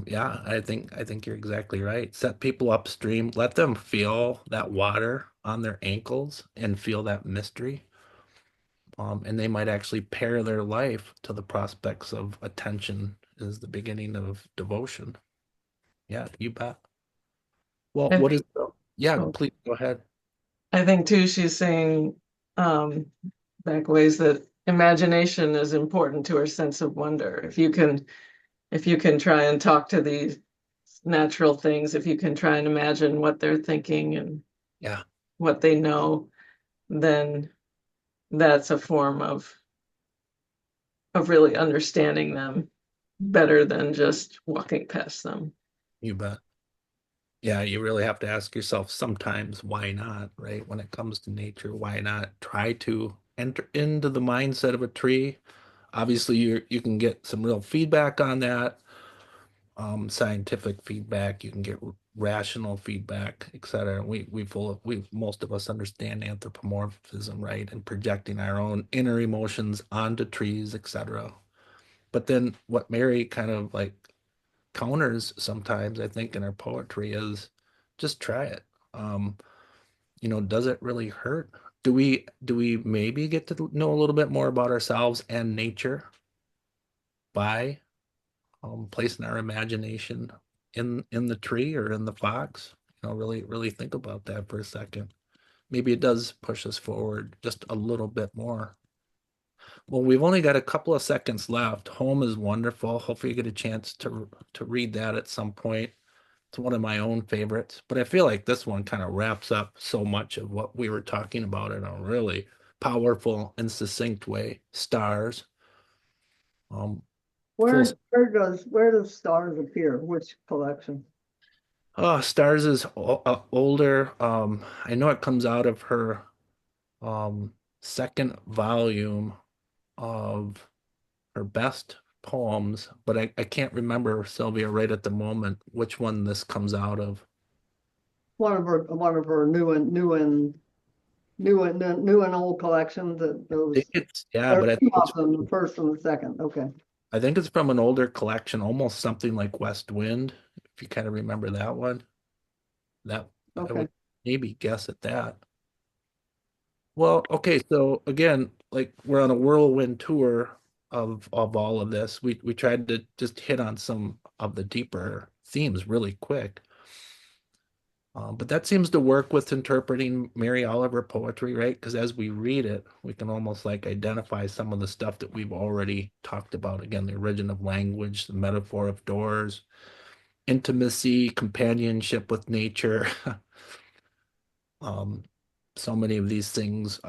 Yeah, I think you're exactly right. Set people upstream, let them feel that water on their ankles and feel that mystery. And they might actually pair their life to the prospects of attention is the beginning of devotion. Yeah, you bet. Well, I what is, think, yeah, oh, please go ahead. I think too, she's saying um, back ways that imagination is important to her sense of wonder. If you can try and talk to these natural things, if you can try and imagine what they're thinking and Yeah, what they know, then that's a form of really understanding them better than just walking past them. you bet. Yeah, you really have to ask yourself sometimes, why not, right? When it comes to nature, why not try to enter into the mindset of a tree? Obviously, you can get some real feedback on that, scientific feedback. You can get rational feedback, etc. We most of us understand anthropomorphism, right? And projecting our own inner emotions onto trees, etc. But then what Mary kind of like counters sometimes, I think, in our poetry is just try it. Um, does it really hurt? Do we maybe get to know a little bit more about ourselves and nature by placing our imagination in the tree or in the fox? Really, really think about that for a second. Maybe it does push us forward just a little bit more. Well, we've only got a couple of seconds left. Home is wonderful. Hopefully you get a chance to read that at some point. It's one of my own favorites, but I feel like this one kind of wraps up so much of what we were talking about in a really powerful and succinct way. Stars. Um, full, Where does stars appear? Which collection? Stars is older. I know it comes out of her um, second volume of her best poems, but I can't remember, Sylvia, right at the moment which one this comes out of. One of her new and old collections. That I think those it's yeah, there are but two of them, the first and the second. Okay. I think it's from an older collection, almost something like West Wind, if you kind of remember that one. That I Okay. would maybe guess at that. Well, okay, so again, like we're on a whirlwind tour of all of this. We tried to just hit on some of the deeper themes really quick. But that seems to work with interpreting Mary Oliver poetry, right? Because as we read it, we can almost like identify some of the stuff that we've already talked about. Again, the origin of language, the metaphor of doors, intimacy, companionship with nature. Um, so many of these things,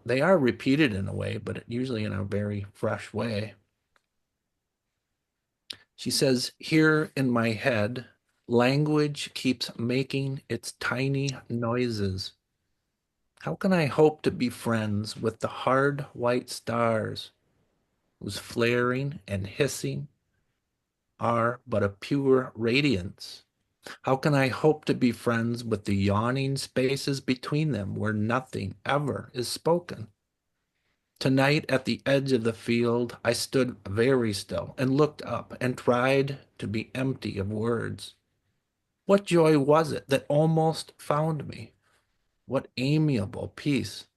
they are repeated in a way, but usually in a very fresh way. She says, here in my head, language keeps making its tiny noises. How can I hope to be friends with the hard white stars whose flaring and hissing are but a pure radiance? How can I hope to be friends with the yawning spaces between them where nothing ever is spoken? Tonight at the edge of the field, I stood very still and looked up and tried to be empty of words. What joy was it that almost found me? What amiable peace!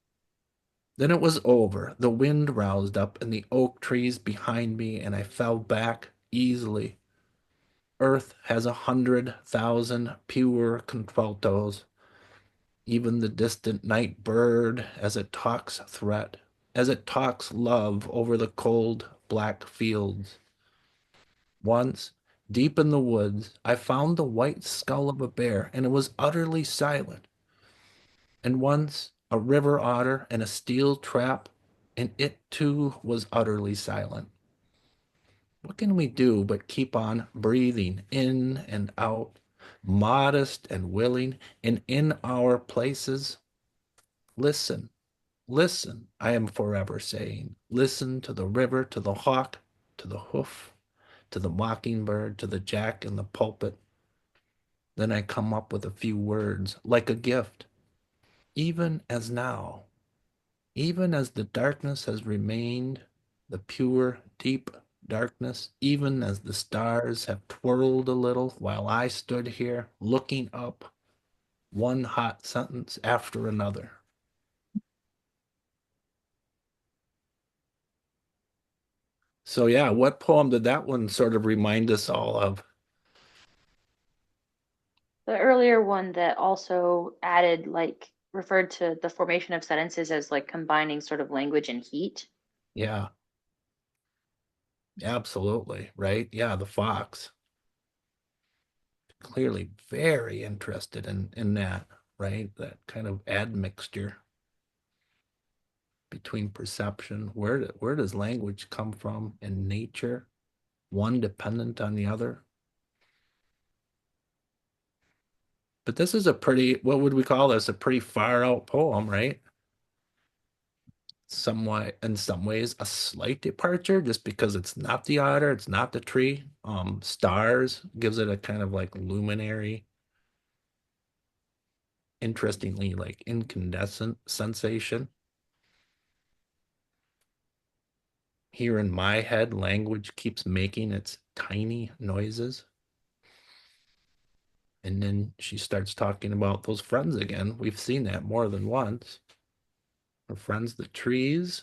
Then it was over. The wind roused up in the oak trees behind me, and I fell back easily. Earth has 100,000 pure contraltos. Even the distant night bird, as it talks threat, as it talks love over the cold black fields. Once, deep in the woods, I found the white skull of a bear, and it was utterly silent. And once, a river otter and a steel trap, and it too was utterly silent. What can we do but keep on breathing in and out, modest and willing, and in our places? Listen, listen, I am forever saying. Listen to the river, to the hawk, to the hoof, to the mockingbird, to the jack in the pulpit. Then I come up with a few words, like a gift, even as now. Even as the darkness has remained, the pure, deep darkness, even as the stars have twirled a little while I stood here looking up, one hot sentence after another. So, yeah, what poem did that one sort of remind us all of? The earlier one that also added, like, referred to the formation of sentences as like combining sort of language and heat. Yeah, absolutely. Right. Yeah, the fox. Clearly very interested in that, right? That kind of admixture between perception. Where does language come from in nature? One dependent on the other. But this is a pretty, what would we call this? A pretty far out poem, right? Somewhat, in some ways, a slight departure just because it's not the otter, it's not the tree. Stars gives it a kind of like luminary, interestingly, like incandescent sensation. here in my head, language keeps making its tiny noises. And then she starts talking about those friends again. We've seen that more than once. Her friends, the trees,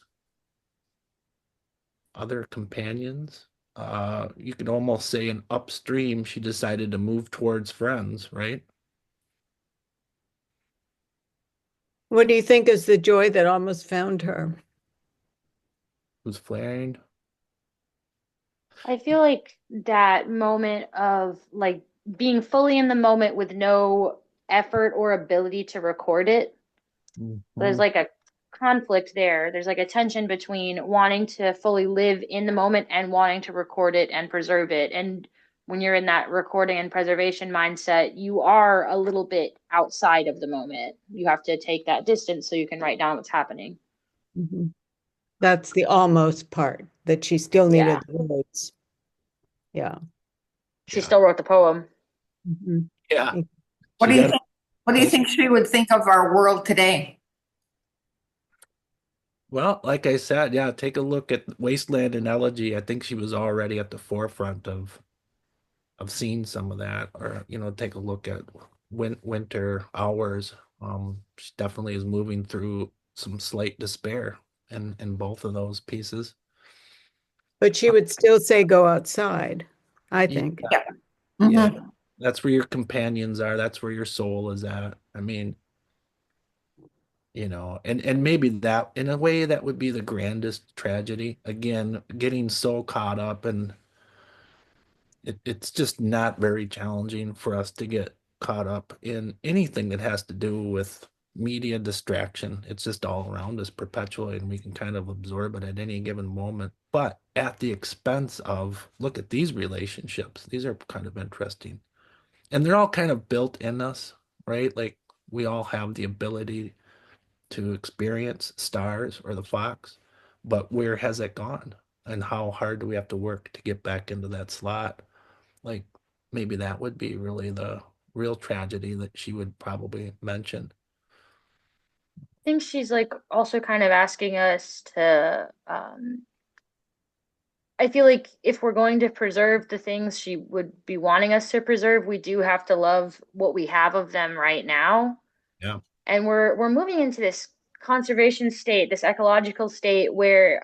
other companions. You could almost say in Upstream, she decided to move towards friends, right? What do you think is the joy that almost found her? Who's flaring? I feel like that moment of like being fully in the moment with no effort or ability to record it. There's Mhm. like a conflict there. There's like a tension between wanting to fully live in the moment and wanting to record it and preserve it. And when you're in that recording and preservation mindset, you are a little bit outside of the moment. You have to take that distance so you can write down what's happening. Mhm. That's the almost part, that she still Yeah. needed the words. Yeah. She Yeah. still wrote the poem. Mhm. Yeah. What She do you got think? What do you think she would think of our world today? well, like I said, yeah, take a look at Wasteland and Elegy. I think she was already at the forefront of seeing some of that, or take a look at Winter Hours. She definitely is moving through some slight despair in both of those pieces. But she would still say go outside, I Yeah, think. Yeah. yeah, Mhm. that's where your companions are. That's where your soul is at. I mean, and maybe that in a way that would be the grandest tragedy. Again, getting so caught up, and it's just not very challenging for us to get caught up in anything that has to do with media distraction. It's just all around us perpetually, and we can kind of absorb it at any given moment, but at the expense of, look at these relationships. These are kind of interesting. And they're all kind of built in us, right? Like we all have the ability to experience stars or the fox, but where has it gone? And how hard do we have to work to get back into that slot? Like maybe that would be really the real tragedy that she would probably mention. I think she's like also kind of asking us to I feel like if we're going to preserve the things she would be wanting us to preserve, we do have to love what we have of them right now. Yeah. And we're moving into this conservation state, this ecological state where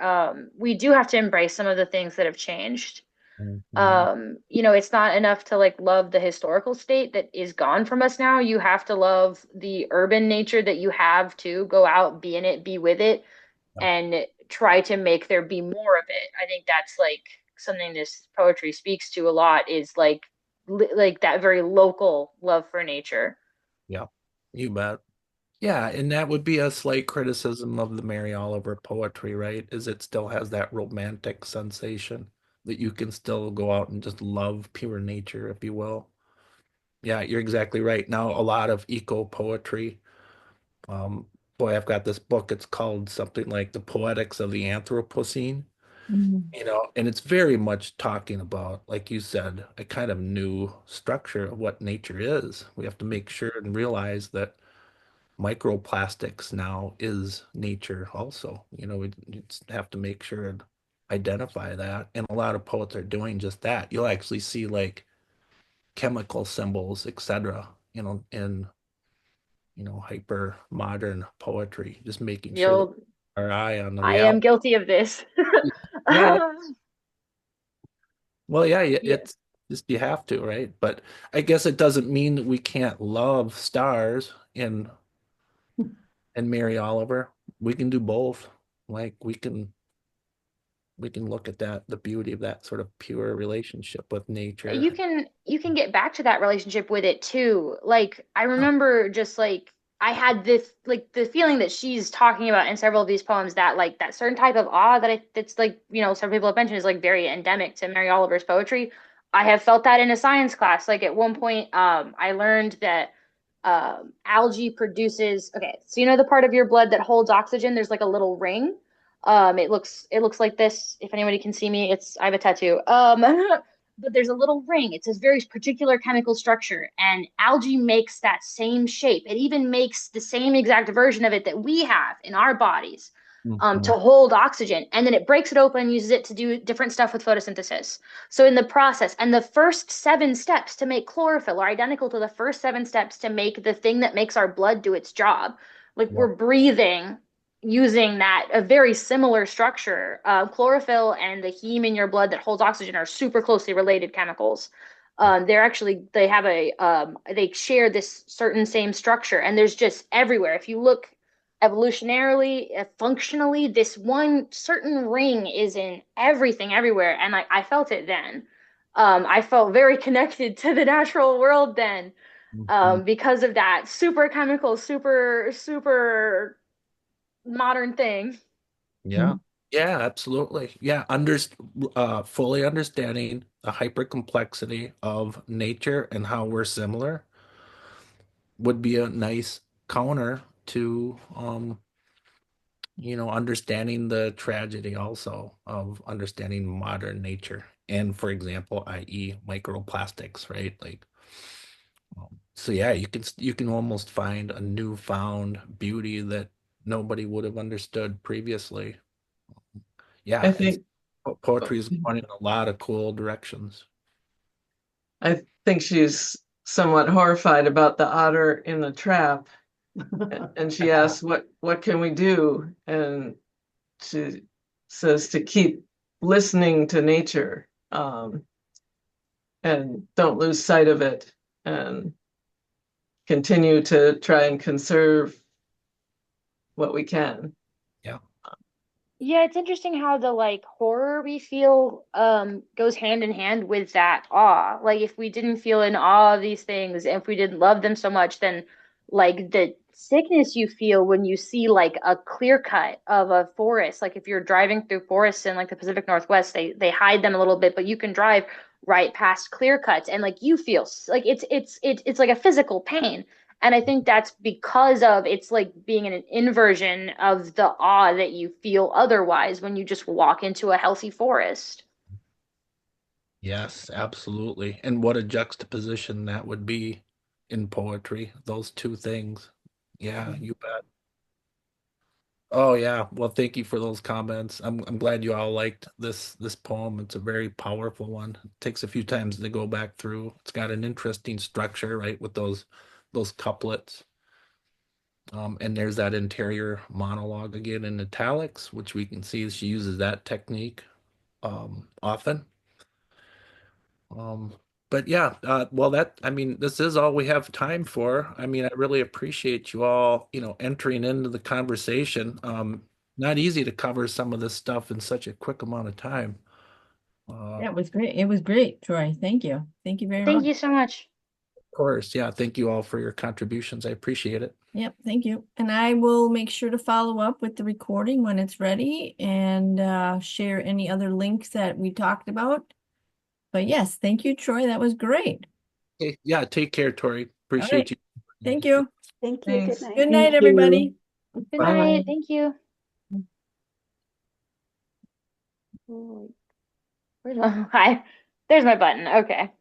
we do have to embrace some of the things that have changed. Mhm. It's not enough to like love the historical state that is gone from us now. You have to love the urban nature that you have to go out, be in it, be with it, Yeah. and try to make there be more of it. I think that's like something this poetry speaks to a lot is like that very local love for nature. Yeah. You bet. Yeah, and that would be a slight criticism of the Mary Oliver poetry, right? Is it still has that romantic sensation that you can still go out and just love pure nature, if you will. Yeah, you're exactly right. Now, a lot of eco poetry. Um, Boy, I've got this book. It's called something like The Poetics of the Anthropocene, Mhm. and it's very much talking about, like you said, a kind of new structure of what nature is. We have to make sure and realize that microplastics now is nature also. We just have to make sure and identify that. And a lot of poets are doing just that. You'll actually see like chemical symbols, etc., in hyper modern poetry, just making sure that You'll our eye on the I am reality. guilty of this. Yeah. Well, yeah, Yeah. it's just you have to, right? But I guess it doesn't mean that we can't love stars in Mary Oliver. We can do both. Like we can look at that, the beauty of that sort of pure relationship with nature. You can get back to that relationship with it too. Like I remember just like I had this like the feeling that she's talking about in several of these poems that like that certain type of awe that's like some people have mentioned is like very endemic to Mary Oliver's poetry. I have felt that in a science class. Like at one point, I learned that algae produces. Okay, so the part of your blood that holds oxygen. There's like a little ring. It looks like this. If anybody can see me, I have a tattoo. But there's a little ring. It's a very particular chemical structure, and algae makes that same shape. It even makes the same exact version of it that we have in our bodies. to hold oxygen. And then it breaks it open and uses it to do different stuff with photosynthesis. So in the process, and the first 7 steps to make chlorophyll are identical to the first 7 steps to make the thing that makes our blood do its job. Like we're breathing using that, a very similar structure. Chlorophyll and the heme in your blood that holds oxygen are super closely related chemicals. They have they share this certain same structure, and there's just everywhere. If you look evolutionarily, functionally, this one certain ring is in everything, everywhere. And I felt it then. I felt very connected to the natural world then, because of that super chemical, super modern thing. Yeah. Yeah, absolutely. Yeah, fully understanding the hypercomplexity of nature and how we're similar would be a nice counter to understanding the tragedy also of understanding modern nature. And for example, i.e. microplastics, right? Like so yeah, you can almost find a newfound beauty that nobody would have understood previously. I Yeah, think poetry is going in a lot of cool directions. I think she's somewhat horrified about the otter in the trap, and she asks, "What can we do?" And she says to keep listening to nature, and don't lose sight of it, and continue to try and conserve what we can. Yeah. Yeah, it's interesting how the like horror we feel goes hand in hand with that awe. Like if we didn't feel in awe of these things, and if we didn't love them so much, then like the sickness you feel when you see like a clear cut of a forest, like if you're driving through forests in like the Pacific Northwest, they hide them a little bit, but you can drive right past clear cuts, and like you feel like it's like a physical pain. And I think that's because of it's like being an inversion of the awe that you feel otherwise when you just walk into a healthy forest. Yes, absolutely. And what a juxtaposition that would be in poetry, those two things. Yeah, you bet. Oh yeah. Well, thank you for those comments. I'm glad you all liked this poem. It's a very powerful one. It takes a few times to go back through. It's got an interesting structure, right, with those couplets. And there's that interior monologue again in italics, which we can see she uses that technique often. Um, but yeah, well, I mean, this is all we have time for. I mean, I really appreciate you all, entering into the conversation. Not easy to cover some of this stuff in such a quick amount of time. That was great. It was great, Troy. Thank you. Thank you very Thank much. you so much. Of course, yeah. Thank you all for your contributions. I appreciate it. Yep, thank you. And I will make sure to follow up with the recording when it's ready and share any other links that we talked about. But yes, thank you, Troy. That was great. Okay, yeah, take care, Tori. All Appreciate right. you. Thank you. Thank you. Good Thanks. night. Good night, Thank everybody. you. Good Bye. night. Thank you. Hi. There's my button. Okay.